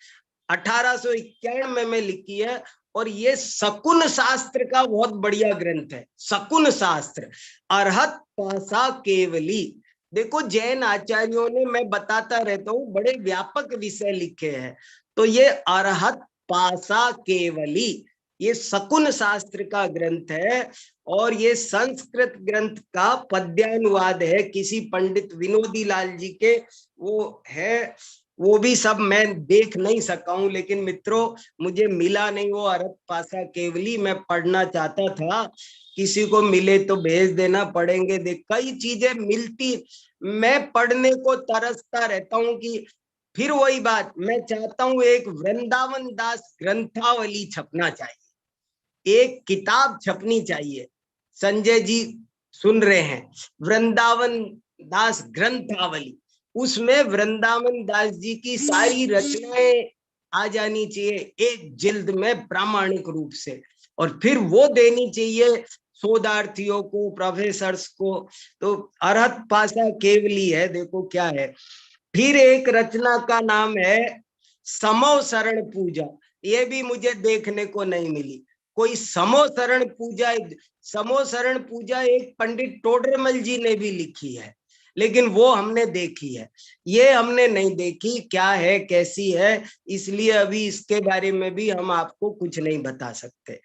1891 में लिखी है, और ये शकुन शास्त्र का बहुत बढ़िया ग्रंथ है। शकुन शास्त्र, अरहत पासा केवली। देखो जैन आचार्यों ने, मैं बताता रहता हूँ, बड़े व्यापक विषय लिखे हैं। तो ये अरहत पासा केवली, ये शकुन शास्त्र का ग्रंथ है, और ये संस्कृत ग्रंथ का पद्यानुवाद है किसी पंडित विनोदी लाल जी के, वो है, वो भी सब मैं देख नहीं सका हूं, लेकिन मित्रों मुझे मिला नहीं वो अरहत पासा केवली, मैं पढ़ना चाहता था, किसी को मिले तो भेज देना, पढ़ेंगे। देख कई चीजें मिलती, मैं पढ़ने को तरसता रहता हूँ कि फिर वही बात, मैं चाहता हूँ एक वृंदावन दास ग्रंथावली छपना चाहिए, एक किताब छपनी चाहिए। संजय जी सुन रहे हैं, वृंदावन दास ग्रंथावली, उसमें वृंदावन दास जी की सारी रचनाएं आ जानी चाहिए एक जिल्द में प्रामाणिक रूप से, और फिर वो देनी चाहिए शोधार्थियों को, प्रोफेसर्स को, तो अरहत पाशा केवली है। देखो क्या है। फिर एक रचना का नाम है समो शरण पूजा। ये भी मुझे देखने को नहीं मिली कोई समो शरण पूजा। समो शरण पूजा एक पंडित टोडरमल जी ने भी लिखी है, लेकिन वो हमने देखी है, ये हमने नहीं देखी। क्या है, कैसी है, इसलिए अभी इसके बारे में भी हम आपको कुछ नहीं बता सकते।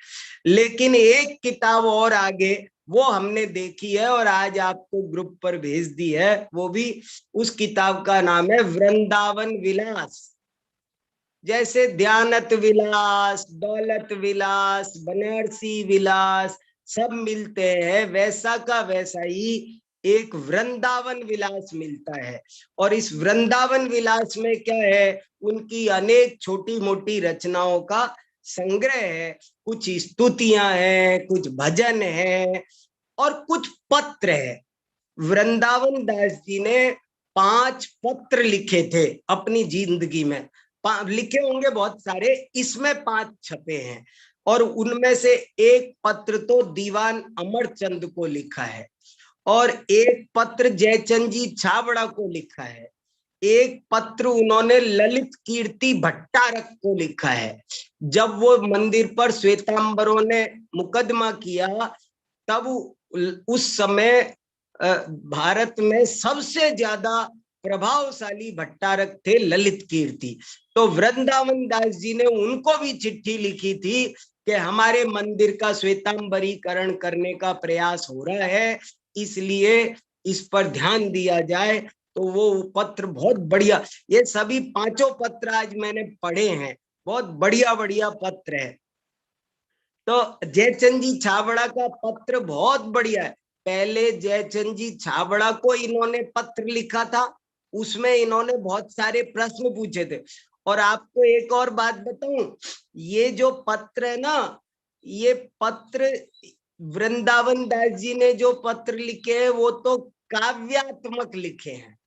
लेकिन एक किताब और आगे वो हमने देखी है और आज आपको ग्रुप पर भेज दी है। वो भी, उस किताब का नाम है वृंदावन विलास। जैसे ध्यानत विलास, दौलत विलास, बनारसी विलास सब मिलते हैं, वैसा का वैसा ही एक वृंदावन विलास मिलता है। और इस वृंदावन विलास में क्या है, उनकी अनेक छोटी मोटी रचनाओं का संग्रह है। कुछ स्तुतियां हैं, कुछ भजन है और कुछ पत्र है। वृंदावन दास जी ने 5 पत्र लिखे थे अपनी जिंदगी में। लिखे होंगे बहुत सारे, इसमें 5 छपे हैं। और उनमें से एक पत्र तो दीवान अमरचंद को लिखा है, और एक पत्र जयचंद जी छाबड़ा को लिखा है, एक पत्र उन्होंने ललित कीर्ति भट्टारक को लिखा है। जब वो मंदिर पर श्वेतांबरों ने मुकदमा किया, तब उस समय भारत में सबसे ज्यादा प्रभावशाली भट्टारक थे ललित कीर्ति। तो वृंदावन दास जी ने उनको भी चिट्ठी लिखी थी कि हमारे मंदिर का श्वेतांबरीकरण करने का प्रयास हो रहा है, इसलिए इस पर ध्यान दिया जाए। तो वो पत्र बहुत बढ़िया, ये सभी 5 पत्र आज मैंने पढ़े हैं, बहुत बढ़िया बढ़िया पत्र है। तो जयचंद जी छाबड़ा का पत्र बहुत बढ़िया है। पहले जयचंद जी छाबड़ा को इन्होंने पत्र लिखा था, उसमें इन्होंने बहुत सारे प्रश्न पूछे थे। और आपको एक और बात बताऊं, ये जो पत्र है ना, ये पत्र वृंदावन दास जी ने जो पत्र लिखे हैं वो तो काव्यात्मक लिखे हैं,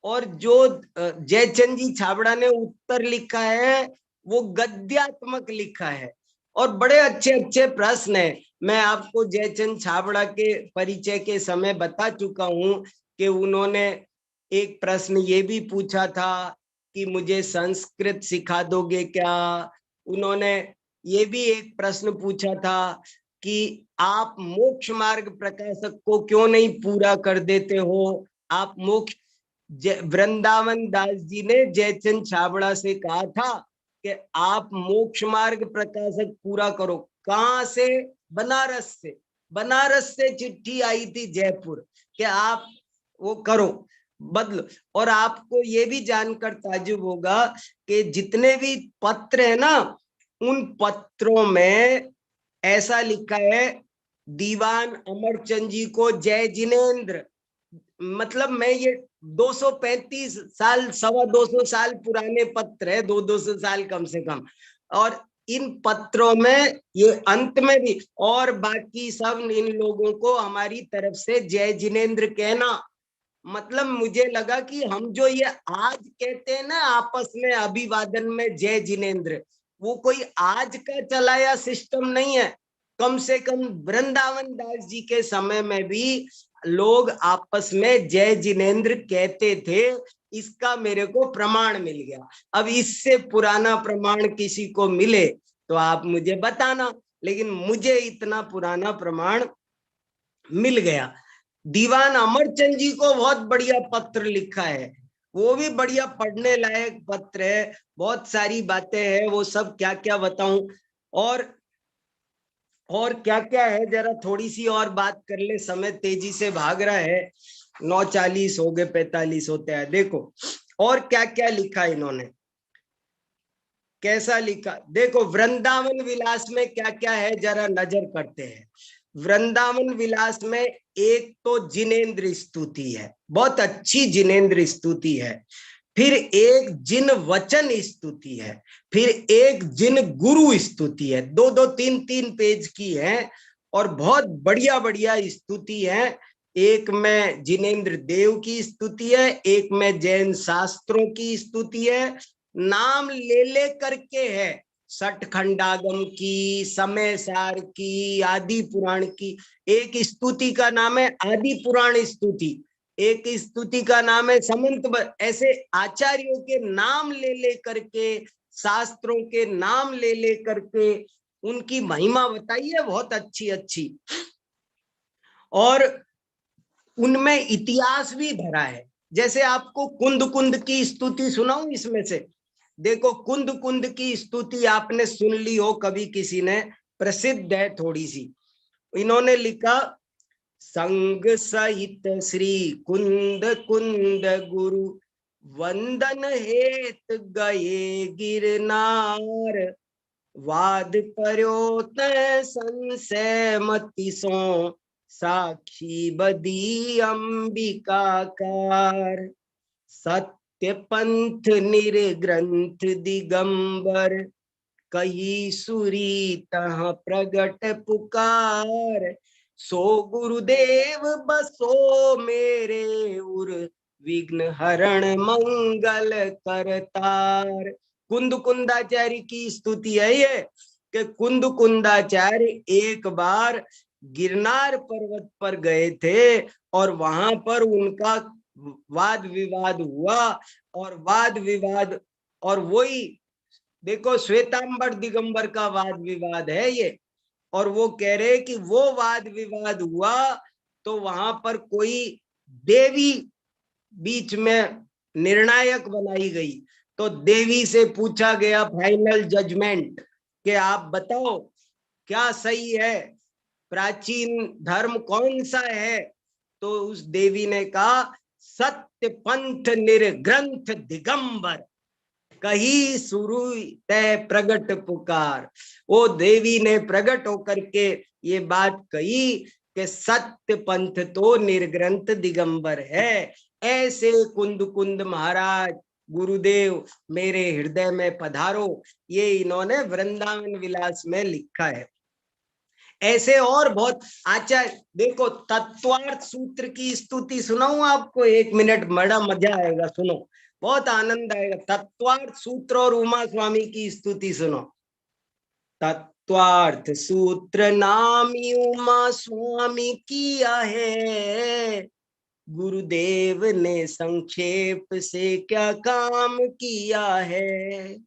और जो जयचंद जी छाबड़ा ने उत्तर लिखा है वो गद्यात्मक लिखा है। और बड़े अच्छे अच्छे प्रश्न है। मैं आपको जयचंद छाबड़ा के परिचय के समय बता चुका हूं कि उन्होंने एक प्रश्न ये भी पूछा था कि मुझे संस्कृत सिखा दोगे क्या। उन्होंने ये भी एक प्रश्न पूछा था कि आप मोक्ष मार्ग प्रकाशक को क्यों नहीं पूरा कर देते हो, आप मोक्ष। वृंदावन दास जी ने जयचंद छाबड़ा से कहा था कि आप मोक्ष मार्ग प्रकाशक पूरा करो। कहां से? बनारस से। बनारस से चिट्ठी आई थी जयपुर कि आप वो करो, बदलो। और आपको ये भी जानकर ताज्जुब होगा कि जितने भी पत्र है ना, उन पत्रों में ऐसा लिखा है, दीवान अमरचंद जी को जय जिनेंद्र। मतलब मैं ये 235 साल, 225 साल पुराने पत्र है, 200 साल कम से कम। और इन पत्रों में ये अंत में भी, और बाकी सब इन लोगों को हमारी तरफ से जय जिनेंद्र कहना। मतलब मुझे लगा कि हम जो ये आज कहते हैं ना आपस में अभिवादन में जय जिनेंद्र, वो कोई आज का चलाया सिस्टम नहीं है। कम से कम वृंदावन दास जी के समय में भी लोग आपस में जय जिनेंद्र कहते थे। इसका मेरे को प्रमाण मिल गया। अब इससे पुराना प्रमाण किसी को मिले तो आप मुझे बताना, लेकिन मुझे इतना पुराना प्रमाण मिल गया। दीवान अमरचंद जी को बहुत बढ़िया पत्र लिखा है, वो भी बढ़िया पढ़ने लायक पत्र है। बहुत सारी बातें हैं, वो सब क्या क्या बताऊं। और क्या क्या है, जरा थोड़ी सी और बात कर ले, समय तेजी से भाग रहा है। 9:40 हो गए, 45 होते हैं। देखो और क्या क्या लिखा इन्होंने, कैसा लिखा। देखो वृंदावन विलास में क्या क्या है, जरा नजर करते हैं। वृंदावन विलास में एक तो जिनेंद्र स्तुति है, बहुत अच्छी जिनेंद्र स्तुति है। फिर एक जिन वचन स्तुति है, फिर एक जिन गुरु स्तुति है। 2-2, 3-3 पेज की है और बहुत बढ़िया बढ़िया स्तुति है। एक में जिनेंद्र देव की स्तुति है, एक में जैन शास्त्रों की स्तुति है। नाम ले ले करके है, सठखंडागम की, समय सार की, आदि पुराण की। एक स्तुति का नाम है आदि पुराण स्तुति, एक स्तुति का नाम है समंत। ऐसे आचार्यों के नाम ले ले करके, शास्त्रों के नाम ले ले करके उनकी महिमा बताई है बहुत अच्छी अच्छी, और उनमें इतिहास भी भरा है। जैसे आपको कुंद कुंद की स्तुति सुनाऊं इसमें से। देखो, कुंद कुंद की स्तुति आपने सुन ली हो कभी किसी ने, प्रसिद्ध है थोड़ी सी। इन्होंने लिखा, संग सहित श्री कुंद कुंद गुरु, वंदन हेत गए गिरनार, वाद पर्योत संशय मति सो, साक्षी बदी अंबिकाकार, सत्य पंथ निर्ग्रंथ दिगंबर, कही सुरी तह प्रगट पुकार, सो गुरुदेव बसो मेरे उर, विघ्न हरण मंगल करतार। कुंद कुंदाचार्य की स्तुति है ये, कि कुंद कुंदाचार्य एक बार गिरनार पर्वत पर गए थे और वहां पर उनका वाद विवाद हुआ, और वाद विवाद, और वही देखो श्वेतांबर दिगंबर का वाद विवाद है ये। और वो कह रहे कि वो वाद विवाद हुआ तो वहां पर कोई देवी बीच में निर्णायक बनाई गई। तो देवी से पूछा गया फाइनल जजमेंट कि आप बताओ क्या सही है, प्राचीन धर्म कौन सा है। तो उस देवी ने कहा, सत्य पंथ निर्ग्रंथ दिगंबर, कही सुरु तय प्रगट पुकार। वो देवी ने प्रगट होकर के ये बात कही कि सत्य पंथ तो निर्ग्रंथ दिगंबर है। ऐसे कुंद कुंद महाराज गुरुदेव मेरे हृदय में पधारो, ये इन्होंने वृंदावन विलास में लिखा है। ऐसे और बहुत आचार्य, देखो तत्वार्थ सूत्र की स्तुति सुनाऊं आपको, 1 मिनट, बड़ा मजा आएगा, सुनो, बहुत आनंद आएगा। तत्वार्थ सूत्र और उमा स्वामी की स्तुति सुनो। तत्वार्थ सूत्र नामी उमा स्वामी किया है, गुरुदेव ने संक्षेप से क्या काम किया है।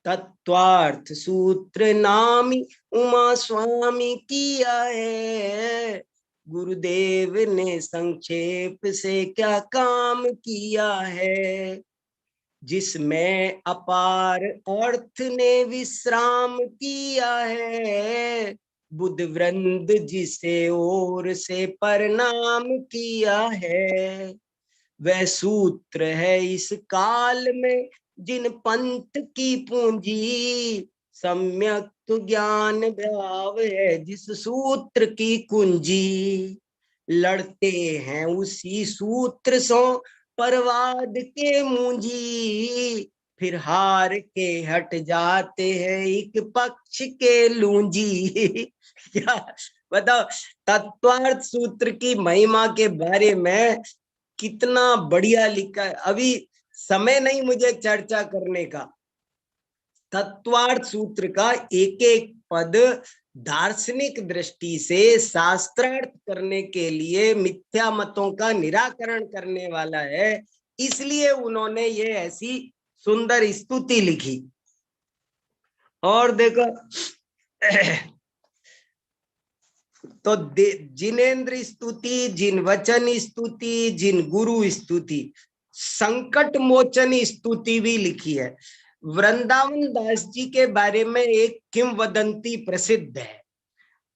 तत्वार्थ सूत्र नामी उमा स्वामी किया है, गुरुदेव ने संक्षेप से क्या काम किया है। जिसमें अपार अर्थ ने विश्राम किया है, बुद्ध वृंद जिसे ओर से प्रणाम किया है। वह सूत्र है इस काल में जिन पंथ की पूंजी, सम्यक ज्ञान भाव है जिस सूत्र की कुंजी। लड़ते हैं उसी सूत्र सो परवाद के मुंजी, फिर हार के हट जाते हैं एक पक्ष के लूंजी। क्या बताओ, तत्वार्थ सूत्र की महिमा के बारे में कितना बढ़िया लिखा है। अभी समय नहीं मुझे चर्चा करने का। तत्वार्थ सूत्र का एक एक पद दार्शनिक दृष्टि से शास्त्रार्थ करने के लिए मिथ्या मतों का निराकरण करने वाला है, इसलिए उन्होंने ये ऐसी सुंदर स्तुति लिखी। और देखो तो जिनेन्द्र स्तुति, जिन वचन स्तुति, जिन गुरु स्तुति, संकट मोचन स्तुति भी लिखी है। वृंदावन दास जी के बारे में एक किंवदंती प्रसिद्ध है,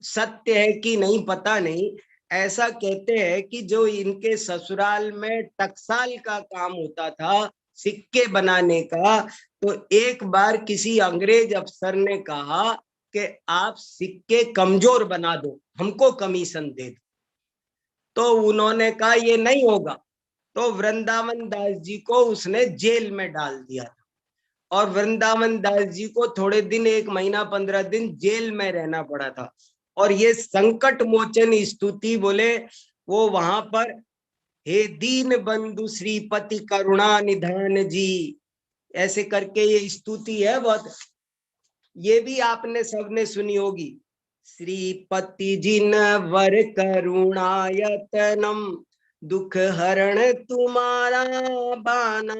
सत्य है कि नहीं पता नहीं। ऐसा कहते हैं कि जो इनके ससुराल में टकसाल का काम होता था, सिक्के बनाने का, तो एक बार किसी अंग्रेज अफसर ने कहा कि आप सिक्के कमजोर बना दो, हमको कमीशन दे दो। तो उन्होंने कहा ये नहीं होगा, तो वृंदावन दास जी को उसने जेल में डाल दिया था। और वृंदावन दास जी को थोड़े दिन, 1 महीना 15 दिन जेल में रहना पड़ा था। और ये संकट मोचन स्तुति बोले, वो वहां पर हे दीन बंधु श्रीपति करुणा निधान जी, ऐसे करके ये स्तुति है बहुत। ये भी आपने सबने सुनी होगी। श्रीपति जिन वर करुणायतनम, दुख हरण तुम्हारा बाना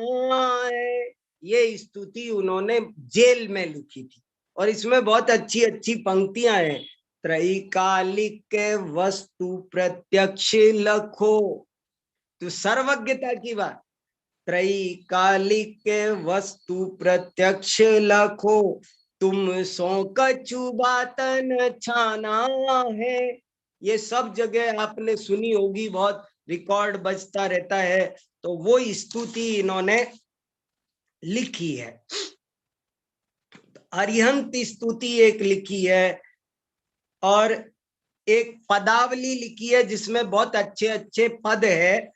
है। ये स्तुति उन्होंने जेल में लिखी थी और इसमें बहुत अच्छी अच्छी पंक्तियां हैं। त्रैकालिक वस्तु प्रत्यक्ष लखो, तो सर्वज्ञता की बात। त्रैकालिक वस्तु प्रत्यक्ष लखो, तुम सो कछु बातन छाना है। ये सब जगह आपने सुनी होगी, बहुत रिकॉर्ड बजता रहता है। तो वो स्तुति इन्होंने लिखी है। अरिहंत स्तुति एक लिखी है और एक पदावली लिखी है जिसमें बहुत अच्छे अच्छे पद है।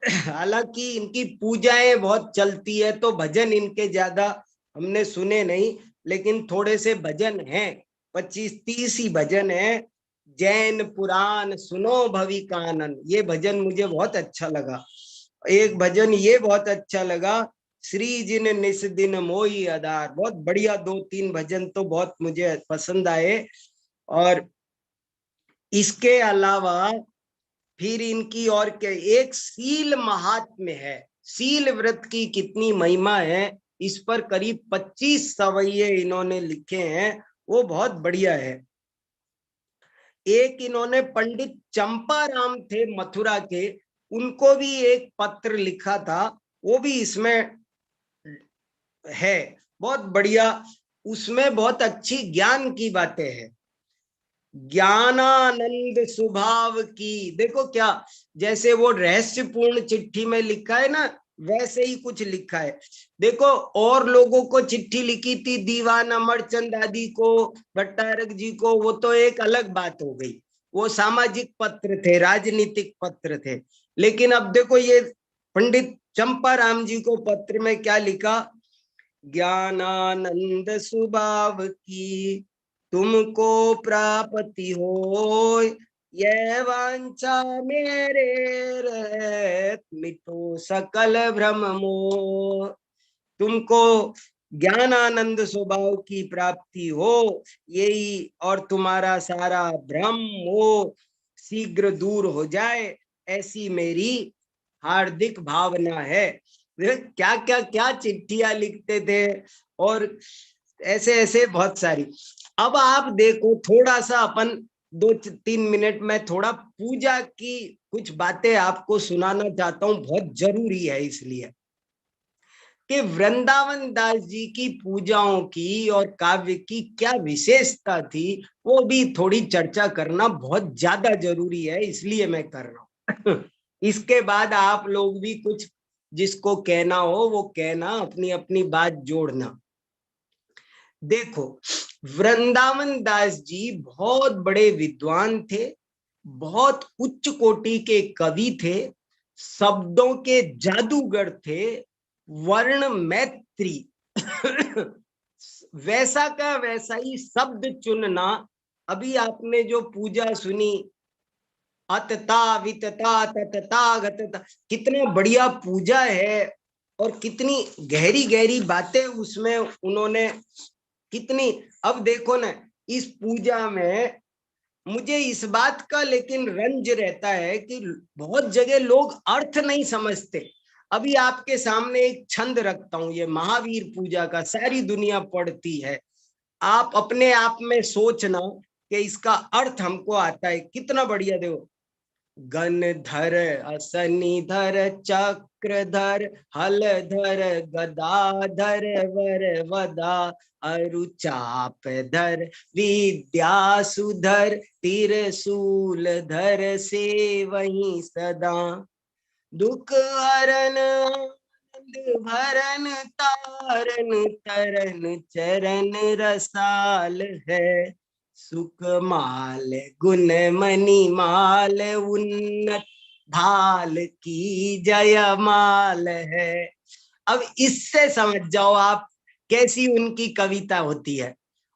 हालांकि इनकी पूजाएं बहुत चलती है तो भजन इनके ज्यादा हमने सुने नहीं, लेकिन थोड़े से भजन हैं, 25-30 ही भजन है। जैन पुराण सुनो भविकानन, ये भजन मुझे बहुत अच्छा लगा। एक भजन ये बहुत अच्छा लगा, श्री जिन निस दिन मोई आधार, बहुत बढ़िया। 2-3 भजन तो बहुत मुझे पसंद आए। और इसके अलावा फिर इनकी और क्या, एक सील महात्म्य है। सील व्रत की कितनी महिमा है, इस पर करीब 25 सवैये इन्होंने लिखे हैं, वो बहुत बढ़िया है। एक इन्होंने पंडित चंपाराम थे मथुरा के, उनको भी एक पत्र लिखा था, वो भी इसमें है, बहुत बढ़िया। उसमें बहुत अच्छी ज्ञान की बातें हैं। ज्ञानानंद स्वभाव की, देखो क्या, जैसे वो रहस्यपूर्ण चिट्ठी में लिखा है ना, वैसे ही कुछ लिखा है। देखो और लोगों को चिट्ठी लिखी थी, दीवान अमरचंद आदि को, भट्टारक जी को, वो तो एक अलग बात हो गई, वो सामाजिक पत्र थे, राजनीतिक पत्र थे। लेकिन अब देखो ये पंडित चंपाराम जी को पत्र में क्या लिखा, ज्ञानानंद स्वभाव की तुमको प्राप्ति हो, यह वांछा मेरे रहत मिटो सकल भ्रम मोह। तुमको ज्ञानानंद स्वभाव की प्राप्ति हो, यही, और तुम्हारा सारा भ्रम मोह शीघ्र दूर हो जाए, ऐसी मेरी हार्दिक भावना है। क्या क्या क्या चिट्ठियां लिखते थे और ऐसे ऐसे बहुत सारी। अब आप देखो, थोड़ा सा अपन 2-3 मिनट में थोड़ा पूजा की कुछ बातें आपको सुनाना चाहता हूं, बहुत जरूरी है। इसलिए कि वृंदावन दास जी की पूजाओं की और काव्य की क्या विशेषता थी, वो भी थोड़ी चर्चा करना बहुत ज्यादा जरूरी है, इसलिए मैं कर रहा हूं। इसके बाद आप लोग भी कुछ जिसको कहना हो वो कहना, अपनी अपनी बात जोड़ना। देखो, वृंदावन दास जी बहुत बड़े विद्वान थे, बहुत उच्च कोटि के कवि थे, शब्दों के जादूगर थे, वर्ण मैत्री। वैसा का वैसा ही शब्द चुनना। अभी आपने जो पूजा सुनी, अतता वितता ततता गतता, कितना बढ़िया पूजा है और कितनी गहरी गहरी बातें उसमें उन्होंने कितनी। अब देखो ना, इस पूजा में मुझे इस बात का लेकिन रंज रहता है कि बहुत जगह लोग अर्थ नहीं समझते। अभी आपके सामने एक छंद रखता हूं, ये महावीर पूजा का, सारी दुनिया पढ़ती है। आप अपने आप में सोचना कि इसका अर्थ हमको आता है, कितना बढ़िया। देखो, गणधर असनिधर चक्रधर हलधर गदाधर वर वदा अरुचापधर विद्यासुधर त्रिशूलधर से वही सदा, दुख हरन आनंद भरन तारन तरन चरण रसाल है, सुख माल गुण मणि माल उन्नत भाल की जय माल है। अब इससे समझ जाओ आप कैसी उनकी कविता होती है।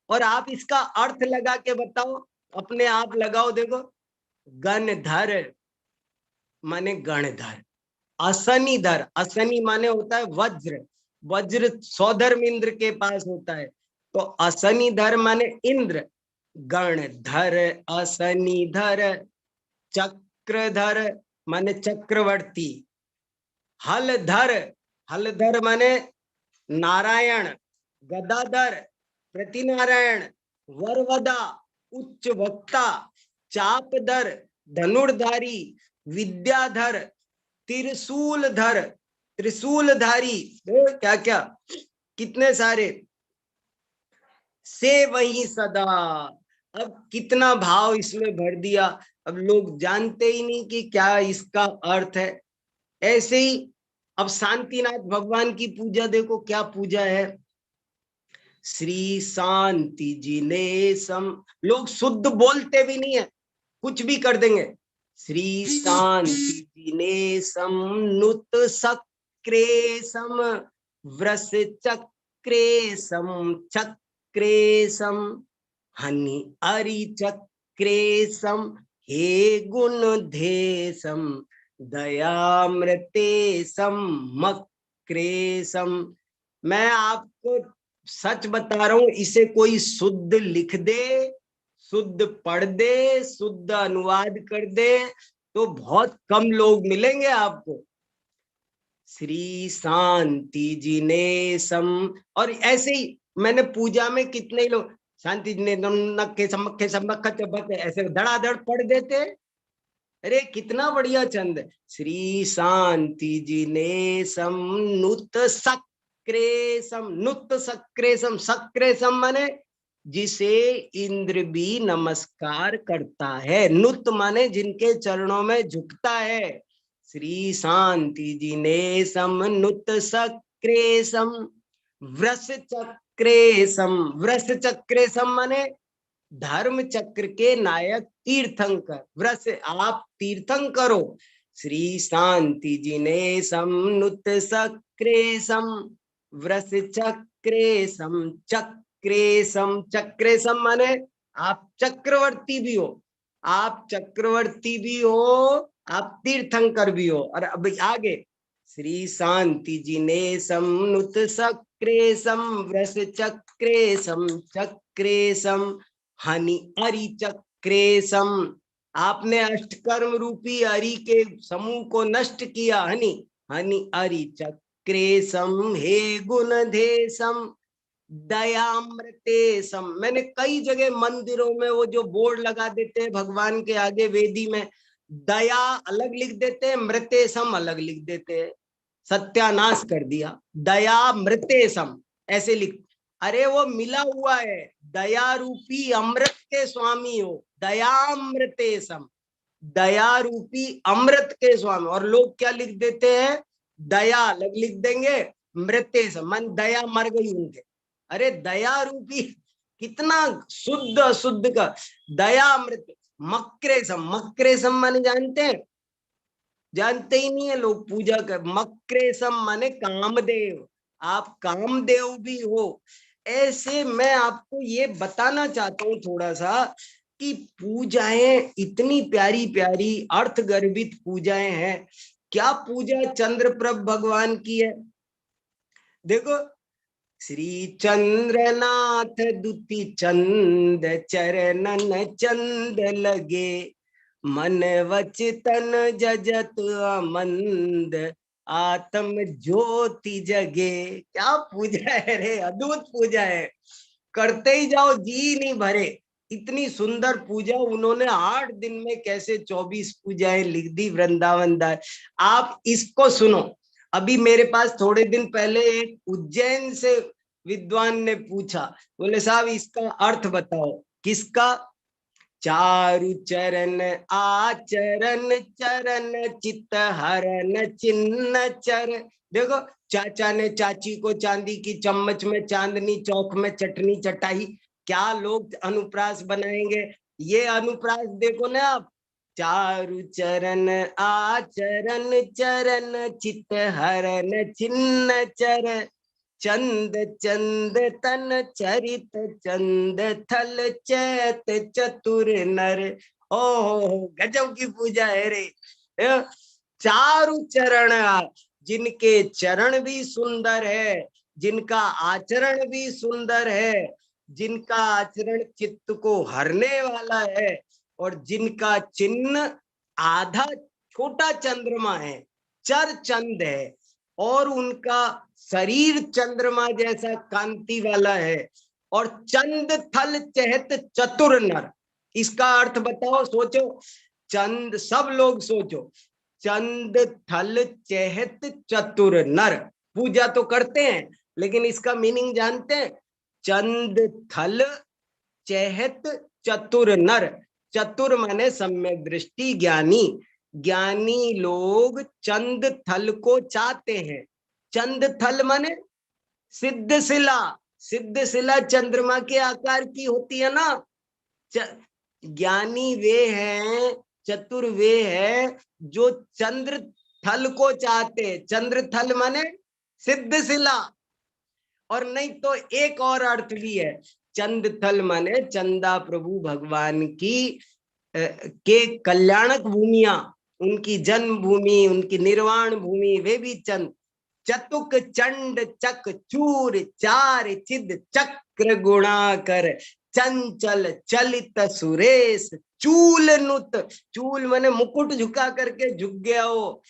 और आप इसका अर्थ लगा के बताओ, अपने आप लगाओ। देखो, गणधर माने गणधर, असनीधर, असनी माने होता है वज्र, वज्र सौधर्म इंद्र के पास होता है। तो असनीधर माने इंद्र, गणधर असनीधर, चक्रधर माने चक्रवर्ती, हलधर, हलधर माने नारायण, गदाधर प्रतिनारायण, वरवदा उच्च वक्ता, चापधर धनुर्धारी, विद्याधर, त्रिशूलधर त्रिशूलधारी, क्या क्या कितने सारे, से वही सदा। अब कितना भाव इसमें भर दिया, अब लोग जानते ही नहीं कि क्या इसका अर्थ है। ऐसे ही अब शांतिनाथ भगवान की पूजा देखो, क्या पूजा है, श्री शांति जिनेशम। लोग शुद्ध बोलते भी नहीं है, कुछ भी कर देंगे। श्री शांति जिनेशम नुत सक्रेशम व्रस चक्रेशम चक्रेशम हनि अरि चक्रेशम हे गुण धेशम दयामृतेशम मक्रेशम। मैं आपको सच बता रहा हूं, इसे कोई शुद्ध लिख दे, शुद्ध पढ़ दे, शुद्ध अनुवाद कर दे तो बहुत कम लोग मिलेंगे आपको। श्री शांति जिनेशम। और ऐसे ही मैंने पूजा में कितने लोग शांति जिने नक्के समक्खे समक्ख ऐसे धड़ाधड़ पढ़ देते। अरे कितना बढ़िया छंद है। श्री शांति जिनेशम नुत सक्रेशम, नुत सक्रेशम, सक्रेशम माने जिसे इंद्र भी नमस्कार करता है, नुत माने जिनके चरणों में झुकता है। श्री शांति जिनेशम नुत सक्रेशम व्रस चक्रेशम, व्रस चक्रेशम माने धर्म चक्र के नायक तीर्थंकर, व्रस आप तीर्थंकर हो। श्री शांति जिनेशम नुत सक्रेशम व्रस चक्रेशम चक्रेशम, चक्रेशम माने आप चक्रवर्ती भी हो, आप चक्रवर्ती भी हो, आप तीर्थंकर भी हो। और अब आगे श्री शांति जिनेशम नुत सक्रेशम व्रस चक्रेशम चक्रेशम हनि अरि चक्रेशम। आपने अष्टकर्म रूपी अरि के समूह को नष्ट किया, हनि हनि अरि चक्रेशम हे गुण धेशम दयामृतेशम। मैंने कई जगह मंदिरों में वो जो बोर्ड लगा देते हैं भगवान के आगे वेदी में, दया अलग लिख देते हैं, मृतेशम अलग लिख देते हैं, सत्यानाश कर दिया। दया मृतेशम ऐसे लिख, अरे वो मिला हुआ है, दया रूपी अमृत के स्वामी हो, दयामृतेशम, दया रूपी अमृत के स्वामी। और लोग क्या लिख देते हैं, दया अलग लिख देंगे, मृतेशम मन दया मर गई उनके। अरे दया रूपी कितना शुद्ध अशुद्ध का, दया अमृत। मक्रेशम, मक्रेशम माने जानते हैं, जानते ही नहीं है लोग पूजा कर। मक्रेशम माने कामदेव, आप कामदेव भी हो। ऐसे मैं आपको ये बताना चाहता हूं थोड़ा सा कि पूजाएं इतनी प्यारी प्यारी अर्थ गर्भित पूजाएं हैं। क्या पूजा चंद्रप्रभ भगवान की है, देखो, श्री चंद्रनाथ दुति चंद चरणन चंद लगे, मन वचन जजत आमंद आत्म ज्योति जगे। क्या पूजा है रे, अद्भुत पूजा है, करते ही जाओ, जी नहीं भरे। इतनी सुंदर पूजा उन्होंने 8 दिन में कैसे 24 पूजाएं लिख दी वृंदावन दास। आप इसको सुनो। अभी मेरे पास थोड़े दिन पहले एक उज्जैन से विद्वान ने पूछा, बोले साहब इसका अर्थ बताओ। किसका, चारु चरण आचरण चरण चित हरण चिन्ह चर। देखो, चाचा ने चाची को चांदी की चम्मच में चांदनी चौक में चटनी चटाई, क्या लोग अनुप्रास बनाएंगे। ये अनुप्रास देखो ना आप, चारु चरण आचरण चरण चित हरण चिन्ह चर, चंद चंद तन चरित चंद थल चैत चतुर नर। ओहो गजब की पूजा है रे। चारु चरण, जिनके चरण भी सुंदर है, जिनका आचरण भी सुंदर है, जिनका आचरण चित्त को हरने वाला है, और जिनका चिन्ह आधा छोटा चंद्रमा है, चर चंद है, और उनका शरीर चंद्रमा जैसा कांति वाला है, और चंद थल चहत चतुर नर। इसका अर्थ बताओ, सोचो, चंद, सब लोग सोचो, चंद थल चहत चतुर नर। पूजा तो करते हैं, लेकिन इसका मीनिंग जानते हैं? चंद थल चहत चतुर नर। चतुर माने सम्यक दृष्टि, ज्ञानी। ज्ञानी लोग चंद थल को चाहते हैं। चंद थल माने सिद्ध शिला। सिद्ध शिला चंद्रमा के आकार की होती है ना। ज्ञानी वे हैं, चतुर वे हैं जो चंद्र थल को चाहते हैं। चंद्र थल माने सिद्ध शिला। और नहीं तो एक और अर्थ भी है, चंद थल माने चंदा प्रभु भगवान की के कल्याणक भूमिया, उनकी जन्म भूमि, उनकी निर्वाण भूमि, वे भी चंद। चतुक चंड चक चूर चार चिद चक्र गुणाकर चंचल चलित सुरेश चूल नुत। चूल माने मुकुट झुका करके झुक गया हो।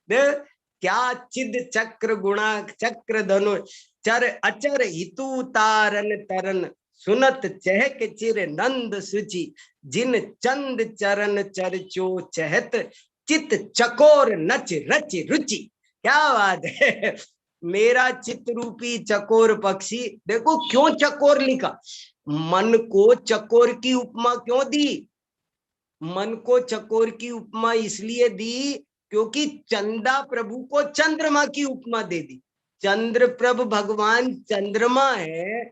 क्या चिद चक्र गुणा चक्र धनु चर अचर हितु तारन तरन सुनत चहक चिर नंद सुचि जिन चंद चरण चरचो चहत चित चकोर नच रच रुचि। क्या बात है। मेरा चित रूपी चकोर पक्षी, देखो क्यों चकोर लिखा, मन को चकोर की उपमा क्यों दी? मन को चकोर की उपमा इसलिए दी क्योंकि चंदा प्रभु को चंद्रमा की उपमा दे दी। चंद्र प्रभु भगवान चंद्रमा है,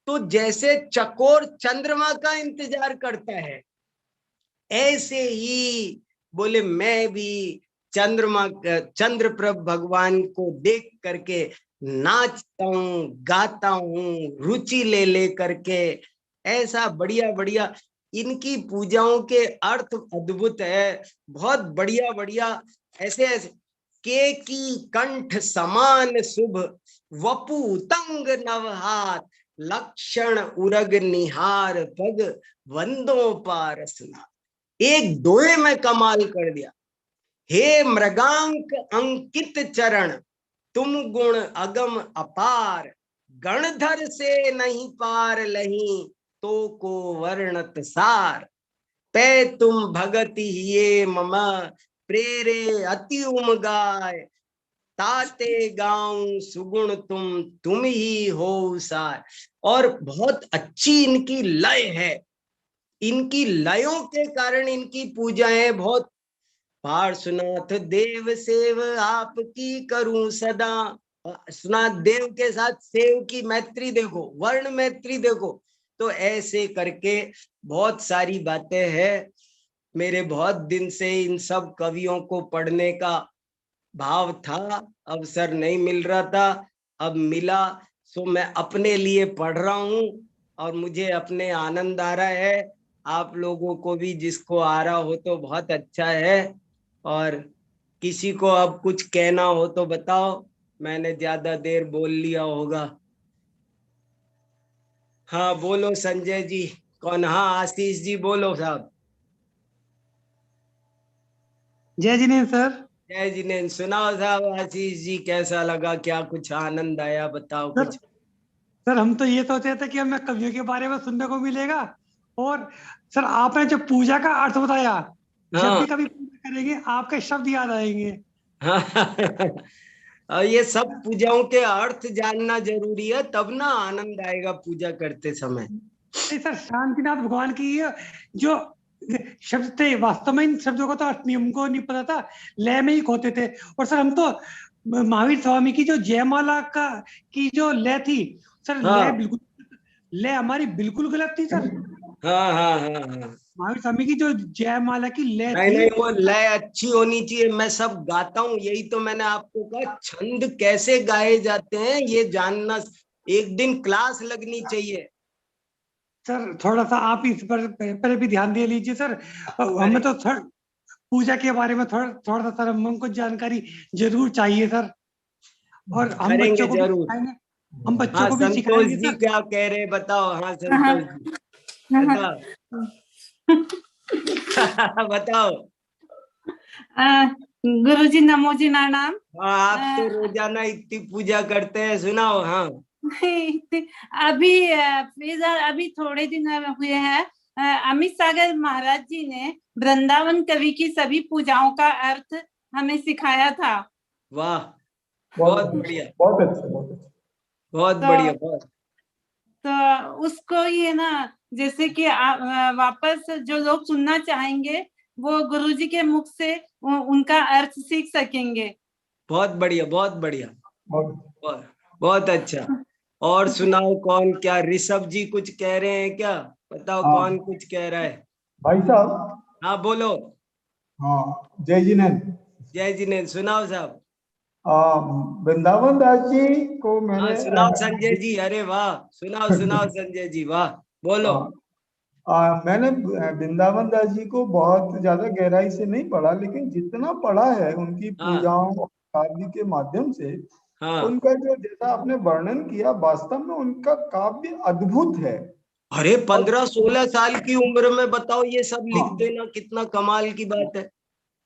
तो जैसे चकोर चंद्रमा का इंतजार करता है, ऐसे ही बोले मैं भी चंद्रमा चंद्र प्रभु भगवान को देख करके नाचता हूँ, गाता हूँ, रुचि ले ले करके। ऐसा बढ़िया बढ़िया इनकी पूजाओं के अर्थ अद्भुत है, बहुत बढ़िया बढ़िया। ऐसे ऐसे के की कंठ समान शुभ वपु तंग नवहार लक्षण उरग निहार पग वंदो पारसना। एक दोहे में कमाल कर दिया। हे मृगांक अंकित चरण तुम गुण अगम अपार गणधर से नहीं पार लही तो को वर्णत सार पे तुम भगति ये ममा प्रेरे अति उमगाय ताते गाऊं सुगुण तुम ही हो सार। और बहुत अच्छी इनकी लय है, इनकी लयों के कारण इनकी पूजाएं बहुत। पार्श्वनाथ देव सेव आपकी करूं सदा। सुनाथ देव के साथ सेव की मैत्री देखो, वर्ण मैत्री देखो। तो ऐसे करके बहुत सारी बातें हैं। मेरे बहुत दिन से इन सब कवियों को पढ़ने का भाव था, अवसर नहीं मिल रहा था, अब मिला, सो मैं अपने लिए पढ़ रहा हूँ और मुझे अपने आनंद आ रहा है। आप लोगों को भी जिसको आ रहा हो तो बहुत अच्छा है। और किसी को अब कुछ कहना हो तो बताओ, मैंने ज्यादा देर बोल लिया होगा। हाँ बोलो संजय जी। कौन? हाँ आशीष जी बोलो साहब। जय जिनेन्द्र सर। जय जिनेन्द्र। सुनाओ साहब, आशीष जी कैसा लगा, क्या कुछ आनंद आया, बताओ सर, कुछ। सर हम तो ये सोच रहे थे कि हमें कवियों के बारे में सुनने को मिलेगा। और सर आपने जो पूजा का अर्थ बताया, जब भी कभी पूजा करेंगे आपके शब्द याद आएंगे। और ये सब पूजाओं के अर्थ जानना जरूरी है, तब ना आनंद आएगा पूजा करते समय। सर शांतिनाथ भगवान की जो शब्द थे, वास्तव में इन शब्दों का तो अर्थ नहीं हमको नहीं पता था, लय में ही होते थे। और सर हम तो महावीर स्वामी की जो जयमाला का की जो लय थी सर, लय बिल्कुल, लय हमारी बिल्कुल गलत थी सर। हाँ हाँ हाँ हाँ। महावीर स्वामी की जो जयमाला की लय नहीं थी, नहीं, वो लय अच्छी होनी चाहिए। मैं सब गाता हूँ, यही तो मैंने आपको कहा, छंद कैसे गाए जाते हैं ये जानना, एक दिन क्लास लगनी चाहिए। सर थोड़ा सा आप इस पर भी ध्यान दे लीजिए सर। हमें तो पूजा के बारे में थोड़ा थोड़ा सा सर हमको जानकारी जरूर चाहिए सर। और हम बच्चों को जरूर। हम बच्चों हाँ को भी संतोष सिखाएंगे जी सर। क्या कह रहे हैं बताओ। हाँ संतोष जी बताओ। बताओ। गुरुजी नमो जी नाम। हाँ आप तो रोजाना इतनी पूजा करते हैं, सुनाओ। हाँ अभी फिलहाल अभी थोड़े दिन हुए हैं, अमित सागर महाराज जी ने वृंदावन कवि की सभी पूजाओं का अर्थ हमें सिखाया था। वाह बहुत बढ़िया, बहुत अच्छा, बहुत अच्छा। बहुत तो बढ़िया, बहुत। तो उसको ये ना, जैसे कि वापस जो लोग सुनना चाहेंगे वो गुरुजी के मुख से उनका अर्थ सीख सकेंगे। बहुत बढ़िया, बहुत बढ़िया, बहुत बहुत बहुत अच्छा। और सुनाओ कौन क्या, ऋषभ जी कुछ कह रहे हैं क्या? बताओ हाँ कौन कुछ कह रहा है। भाई साहब। हाँ बोलो। हाँ जय जिनेन्द्र। जय जिनेन्द्र, सुनाओ साहब। वृंदावन दास जी को हाँ मैंने सुनाओ संजय जी, अरे वाह, सुनाओ सुनाओ संजय जी, वाह बोलो। मैंने वृंदावन दास जी को बहुत ज्यादा गहराई से नहीं पढ़ा, लेकिन जितना पढ़ा है उनकी हाँ पूजाओं और काव्य के माध्यम से, हाँ। उनका जो जैसा आपने वर्णन किया, वास्तव में उनका काव्य अद्भुत है। अरे और 15-16 साल की उम्र में बताओ ये सब लिख हाँ, देना, कितना कमाल की बात है।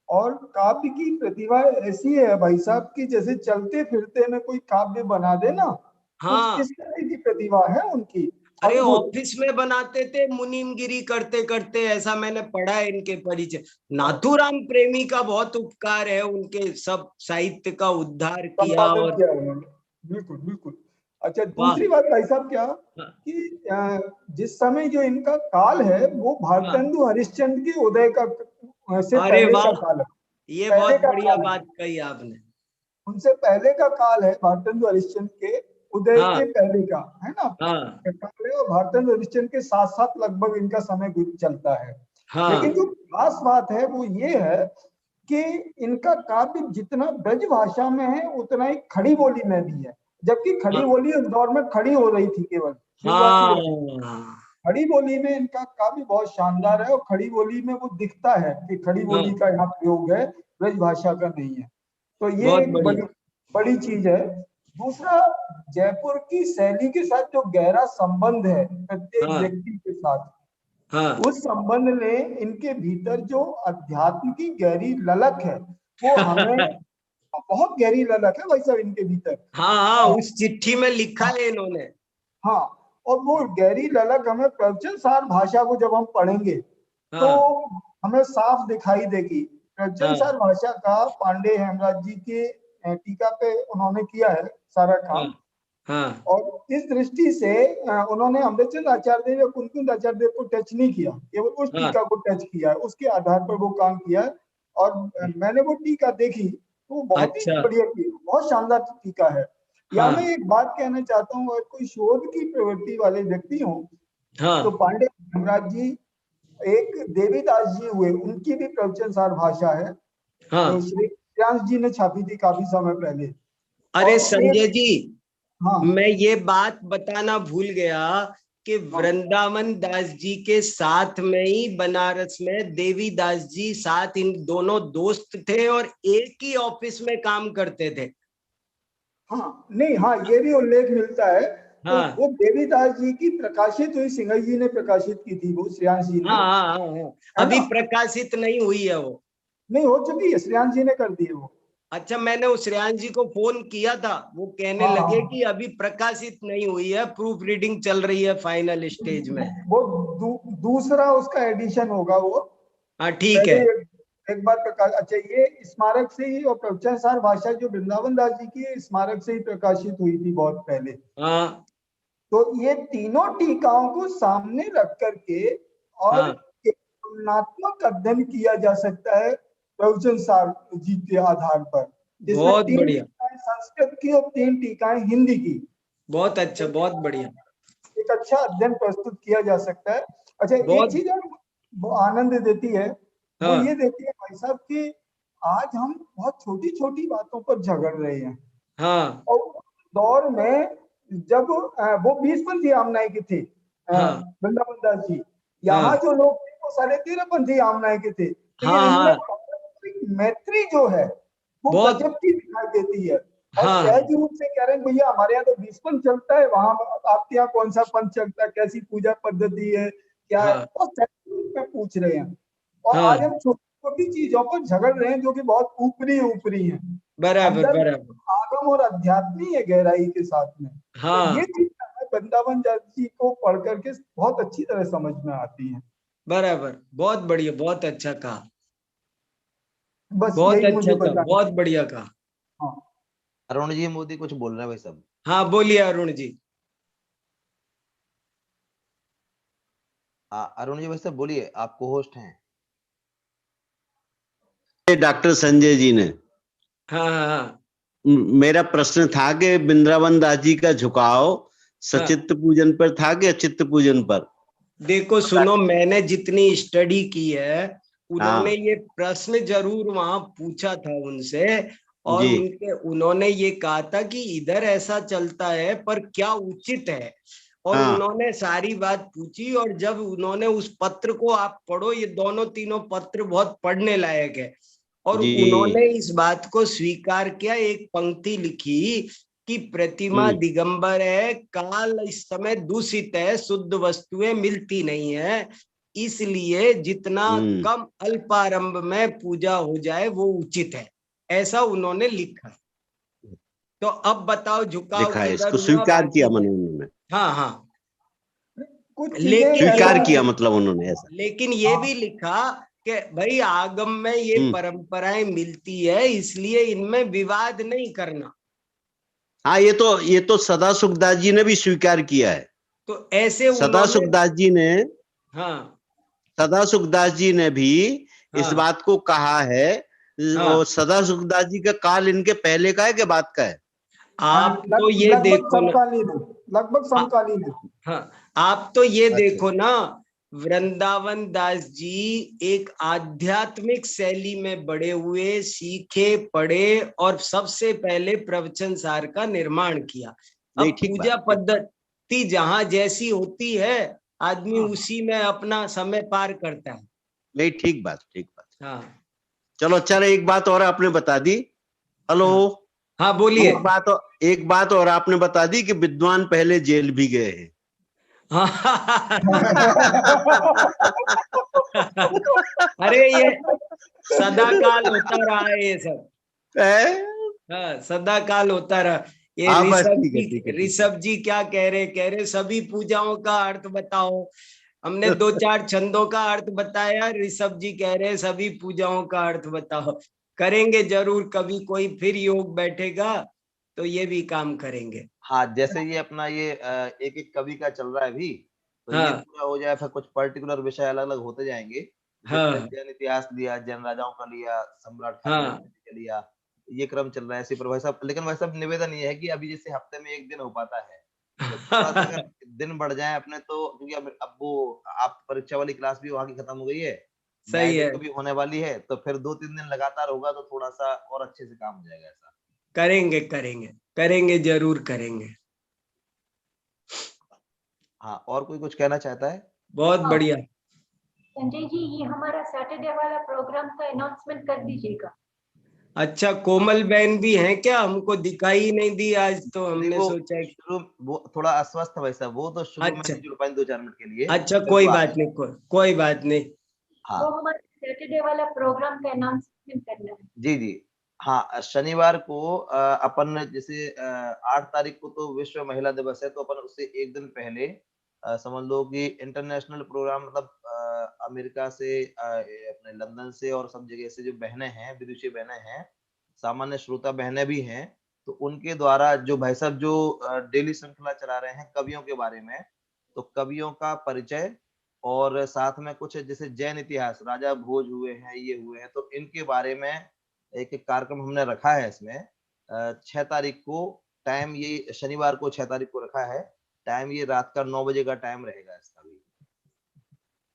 और काव्य की प्रतिभा ऐसी है भाई साहब की, जैसे चलते फिरते में कोई काव्य बना दे ना, कुछ हाँ इस तरह की प्रतिभा है उनकी, अरे अद्भुत। ऑफिस में बनाते थे मुनीमगिरी करते करते, ऐसा मैंने पढ़ा है इनके परिचय। नाथूराम प्रेमी का बहुत उपकार है, उनके सब साहित्य का उद्धार किया। संपादन और किया उन्होंने, बिल्कुल बिल्कुल। अच्छा, वाह। दूसरी बात भाई साहब क्या, हाँ कि जिस समय जो इनका काल है वो हाँ। भारतेंदु हरिश्चंद्र के उदय का से अरे पहले का वाह, काल है। ये पहले बहुत का बढ़िया काल है, बात कही आपने। उनसे पहले का काल है, भारतेंदु हरिश्चंद्र के उदय हाँ के पहले का, है ना। हाँ काल है, और भारतेंदु हरिश्चंद्र के साथ साथ लगभग इनका समय चलता है। लेकिन हाँ जो खास बात है वो ये है कि इनका काव्य जितना ब्रज भाषा में है उतना ही खड़ी बोली में भी है, जबकि खड़ी हाँ बोली उस दौर में खड़ी हो रही थी, केवल शुरुआती दौर में। हाँ खड़ी बोली में इनका काव्य बहुत शानदार है, और खड़ी बोली में वो दिखता है कि खड़ी बोली हाँ। का यहाँ प्रयोग है, ब्रज भाषा का नहीं है। तो ये बहुत एक बढ़िया। बड़ी बड़ी चीज है। दूसरा, जयपुर की शैली के साथ जो गहरा संबंध है प्रत्येक हाँ व्यक्ति के साथ, हाँ उस संबंध ने इनके भीतर जो अध्यात्म की गहरी ललक है, वो हमें, बहुत गहरी ललक है भाई साहब इनके भीतर। हाँ हाँ, उस चिट्ठी में लिखा है इन्होंने। हाँ, और वो गहरी ललक हमें प्रवचन सार भाषा को जब हम पढ़ेंगे तो हाँ हमें साफ दिखाई देगी। प्रवचन हाँ सार भाषा का पांडे हेमराज जी के टीका पे उन्होंने किया है सारा हाँ काम। हाँ और इस दृष्टि से उन्होंने अमृतचंद आचार्य देव या कुंकुंद आचार्य देव को टच नहीं किया, केवल उस हाँ। टीका को टच किया है, उसके आधार पर वो काम किया है। और मैंने वो टीका देखी तो वो बहुत ही अच्छा। बढ़िया टीका, बहुत शानदार टीका है। या मैं हाँ एक बात कहना चाहता हूँ, अगर कोई शोध की प्रवृत्ति वाले व्यक्ति हो तो हाँ पांडे हेमराज जी, एक देवीदास जी हुए, उनकी भी प्रवचन सार भाषा है जो हाँ। श्री श्रेयांश जी ने छापी थी काफी समय पहले। अरे और एक, संजय जी, हाँ मैं ये बात बताना भूल गया कि हाँ वृंदावन दास जी के साथ में ही बनारस में देवी दास जी साथ, इन दोनों दोस्त थे और एक ही ऑफिस में काम करते थे। हाँ, नहीं हाँ, ये भी उल्लेख मिलता है। तो हाँ वो देवीदास जी की प्रकाशित हुई, सिंघई जी ने प्रकाशित की थी वो, श्रेयांश जी ने, हाँ हाँ हाँ हाँ। है अभी ना। प्रकाशित नहीं हुई है वो। नहीं, हो चुकी है, श्रेयांश जी ने कर दी है वो। अच्छा, मैंने उस श्रेयांश जी को फोन किया था, वो कहने हाँ लगे हाँ, कि अभी प्रकाशित नहीं हुई है, प्रूफ रीडिंग चल रही है फाइनल स्टेज में। वो दूसरा उसका एडिशन होगा वो। हाँ ठीक पहले है। एक बार प्रकाश, अच्छा ये स्मारक से ही, और प्रवचन सार भाषा जो वृंदावन दास जी की स्मारक से ही प्रकाशित हुई थी बहुत पहले। हाँ तो ये तीनों टीकाओं को सामने रख करके और हाँ। एक तुलनात्मक अध्ययन किया जा सकता है प्रवचन सार जी के आधार पर, जिसमें बहुत 3 बढ़िया, टीकाएं संस्कृत की और 3 टीकाएं हिंदी की। बहुत अच्छा, बहुत बढ़िया। एक अच्छा अध्ययन प्रस्तुत किया जा सकता है। अच्छा, एक बहुत। चीज और वो आनंद देती है, वो ये हाँ देती है भाई साहब कि आज हम बहुत छोटी छोटी बातों पर झगड़ रहे हैं, हाँ और उस दौर में जब वो 20 पंथी आमनाय के थे हाँ वृंदावन दास जी, यहाँ हाँ जो लोग थे वो 13.5 पंथी आमनाय के थे, लेकिन हाँ इनमें हाँ। पारस्परिक मैत्री जो है वो बहुत। गजब की दिखाई देती है। और हाँ। सहज रूप से कह रहे हैं भैया हमारे यहाँ तो 20 पंथ चलता है, वहां आपके यहाँ कौन सा पंथ चलता है, कैसी पूजा पद्धति है, क्या है, हाँ। और सहज रूप में पूछ रहे हैं। और हाँ। आज हम छोटी छोटी चीजों पर झगड़ रहे हैं जो कि बहुत ऊपरी ऊपरी है। बराबर अंदर बराबर। आगम और अध्यात्मी है गहराई के साथ में। तो ये हाँ चीज हमें वृंदावन जी को पढ़ करके बहुत अच्छी तरह समझ में आती है। बराबर, बहुत बढ़िया, बहुत अच्छा कहा, बस बहुत यही अच्छा मुझे कहा, बताना। बहुत बढ़िया कहा। हाँ अरुण जी मोदी कुछ बोल रहे हैं भाई साहब। हाँ बोलिए अरुण जी। हाँ अरुण जी भाई साहब बोलिए, आप को होस्ट हैं। डॉक्टर संजय जी ने हाँ हाँ हाँ मेरा प्रश्न था कि वृंदावन दास जी का झुकाव हाँ। सचित्त पूजन पर था कि अचित्त पूजन पर? देखो सुनो, मैंने जितनी स्टडी की है, उन्होंने हाँ ये प्रश्न जरूर वहां पूछा था उनसे, और जी उन्होंने ये कहा था कि इधर ऐसा चलता है पर क्या उचित है, और हाँ उन्होंने सारी बात पूछी। और जब उन्होंने उस पत्र को, आप पढ़ो, ये दोनों तीनों पत्र बहुत पढ़ने लायक है, और जी उन्होंने इस बात को स्वीकार किया। एक पंक्ति लिखी कि प्रतिमा दिगंबर है, काल इस समय दूषित है, शुद्ध वस्तुएं मिलती नहीं है, इसलिए जितना हम्म कम अल्पारंभ में पूजा हो जाए वो उचित है, ऐसा उन्होंने लिखा। तो अब बताओ झुकाव लिखा है, किधर इसको हुआ स्वीकार किया बाकी। मन उन्होंने, हाँ हाँ। कुछ चीजें लेकिन ये स्वीकार ऐसा किया है। मतलब उन्होंने ऐसा। लेकिन ये भी लिखा कि भाई आगम में ये हम्म परंपराएं मिलती है, इसलिए इनमें विवाद नहीं करना। हाँ ये तो सदा सुखदास जी ने भी स्वीकार किया है। तो ऐसे सदा उन्होंने। सुखदास जी ने हाँ सदा सुखदास जी ने भी इस हाँ बात को कहा है। और हाँ। सदा सुखदास जी का काल इनके पहले का है कि बाद का है? हाँ, आप तो ये लगभग देखो ना। समकालीन है, लगभग आ- समकालीन है। हाँ, आप तो ये अच्छा देखो ना, वृंदावन दास जी एक आध्यात्मिक शैली में बड़े हुए, सीखे पढ़े, और सबसे पहले प्रवचन सार का निर्माण किया। नहीं अब ठीक पूजा बात, ठीक बात। पद्धति जहां जैसी होती है, आदमी हाँ हाँ उसी में अपना समय पार करता है। नहीं ठीक बात, ठीक बात। हाँ चलो अच्छा, एक बात और आपने बता दी। हेलो। हाँ हाँ बोलिए। एक बात और आपने बता दी कि विद्वान पहले जेल भी गए हैं। हाँ। अरे ये सदा काल होता रहा है ये सब। हैं? हाँ, सदा काल होता रहा। ये हाँ बस ठीक है, ठीक है, ठीक है। ऋषभ जी क्या कह रहे सभी पूजाओं का अर्थ बताओ। हमने दो चार छंदों का अर्थ बताया, ऋषभ जी कह रहे सभी पूजाओं का अर्थ बताओ। करेंगे जरूर, कभी कोई फिर योग बैठेगा तो ये भी काम करेंगे। हाँ जैसे ये अपना ये एक एक कवि का चल रहा है अभी, तो ये हाँ पूरा हो जाए, फिर कुछ पर्टिकुलर विषय अलग अलग होते जाएंगे। जैसे पहले हाँ जैन इतिहास लिया, जैन राजाओं का लिया, सम्राट खारवेल हाँ का लिया, ये क्रम चल रहा है ऐसे पर भाई साहब। लेकिन भाई साहब निवेदन ये है कि अभी जैसे हफ्ते में एक दिन हो पाता है, तो थोड़ा सा अगर दिन बढ़ जाए अपने, तो क्योंकि अब वो आप परीक्षा वाली क्लास भी वहां की खत्म हो गई है, न्याय सही है। देव भी होने वाली है, तो फिर 2-3 दिन लगातार होगा तो थोड़ा सा और अच्छे से काम हो जाएगा ऐसा। करेंगे करेंगे करेंगे, जरूर करेंगे। हाँ और कोई कुछ कहना चाहता है? बहुत बढ़िया। संजय जी, ये हमारा सैटरडे वाला प्रोग्राम का अनाउंसमेंट कर दीजिएगा। अच्छा, कोमल बहन भी है क्या? हमको दिखाई नहीं दी आज, तो नहीं हमने वो सोचा शुरू, वो थोड़ा अस्वस्थ है वैसा, वो तो शुरू में अच्छा नहीं जुड़ पाए 2-4 मिनट के लिए, अच्छा, फिर कोई वो आ बात गए। नहीं, कोई बात नहीं। हाँ वो हमारा सैटरडे वाला प्रोग्राम का अनाउंसमेंट करना है। जी जी। हाँ शनिवार को अपन जैसे 8 तारीख को तो विश्व महिला दिवस है, तो अपन उससे एक दिन पहले समझ लो कि इंटरनेशनल प्रोग्राम, मतलब अमेरिका से अपने लंदन से और सब जगह से जो बहनें हैं, विदेशी बहनें हैं, सामान्य श्रोता बहनें भी हैं, तो उनके द्वारा जो भाई साहब जो डेली श्रृंखला चला रहे हैं कवियों के बारे में, तो कवियों का परिचय, और साथ में कुछ जैसे जैन इतिहास, राजा भोज हुए हैं, ये हुए हैं, तो इनके बारे में एक एक कार्यक्रम हमने रखा है इसमें। 6 तारीख को टाइम, ये शनिवार को 6 तारीख को रखा है टाइम, ये रात का 9 बजे का टाइम रहेगा इसका भी।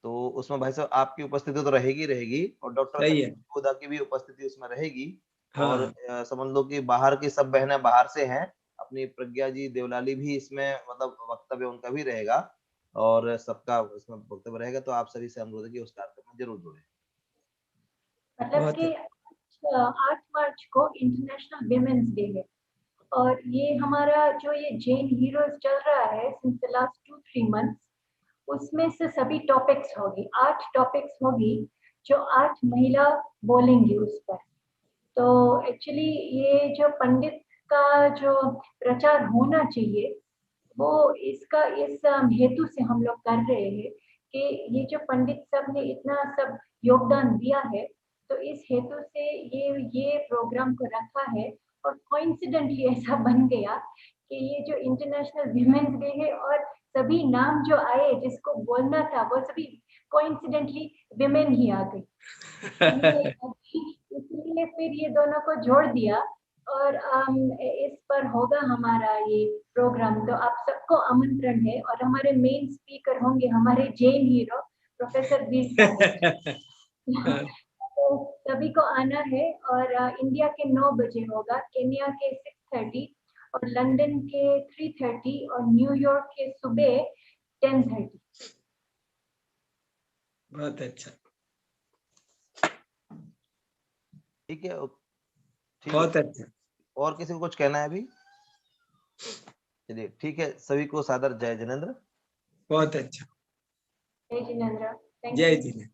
तो उसमें भाई साहब आपकी उपस्थिति तो रहेगी रहेगी, और डॉक्टर सही संजय है। खुदा की भी उपस्थिति उसमें रहेगी। और हाँ समझ लो कि बाहर की सब बहनें बाहर से हैं, अपनी प्रज्ञा जी देवलाली भी इसमें, मतलब वक्तव्य उनका भी रहेगा, और सबका इसमें वक्तव्य रहेगा। तो आप सभी से अनुरोध है कि उस कार्यक्रम में जरूर जुड़े। मतलब बहुत कि 8 मार्च को इंटरनेशनल विमेन्स डे है। और ये हमारा जो ये जैन हीरोज चल रहा है सिंस द लास्ट 2-3 मंथ्स, उसमें से सभी टॉपिक्स होगी, 8 टॉपिक्स होगी जो 8 महिला बोलेंगी उस पर। तो एक्चुअली ये जो पंडित का जो प्रचार होना चाहिए वो इसका इस हेतु से हम लोग कर रहे हैं कि ये जो पंडित सब ने इतना सब योगदान दिया है, तो इस हेतु से ये प्रोग्राम को रखा है। और कोइंसिडेंटली ऐसा बन गया कि ये जो इंटरनेशनल विमेंस डे है और सभी नाम जो आए जिसको बोलना था वो सभी कोइंसिडेंटली विमेन ही आ गई। इसलिए फिर ये दोनों को जोड़ दिया और इस पर होगा हमारा ये प्रोग्राम। तो आप सबको आमंत्रण है और हमारे मेन स्पीकर होंगे हमारे जैन हीरो प्रोफेसर वीर सागर। तो सभी को आना है और इंडिया के 9 बजे होगा, केन्या के 6:30 और लंदन के 3:30 और न्यूयॉर्क के सुबह 10:30। बहुत अच्छा, ठीक है, बहुत अच्छा। और किसी को कुछ कहना है अभी? चलिए ठीक है, सभी को सादर जय जिनेंद्र। बहुत अच्छा, जय जिनेंद्र। जय जिनेंद्र।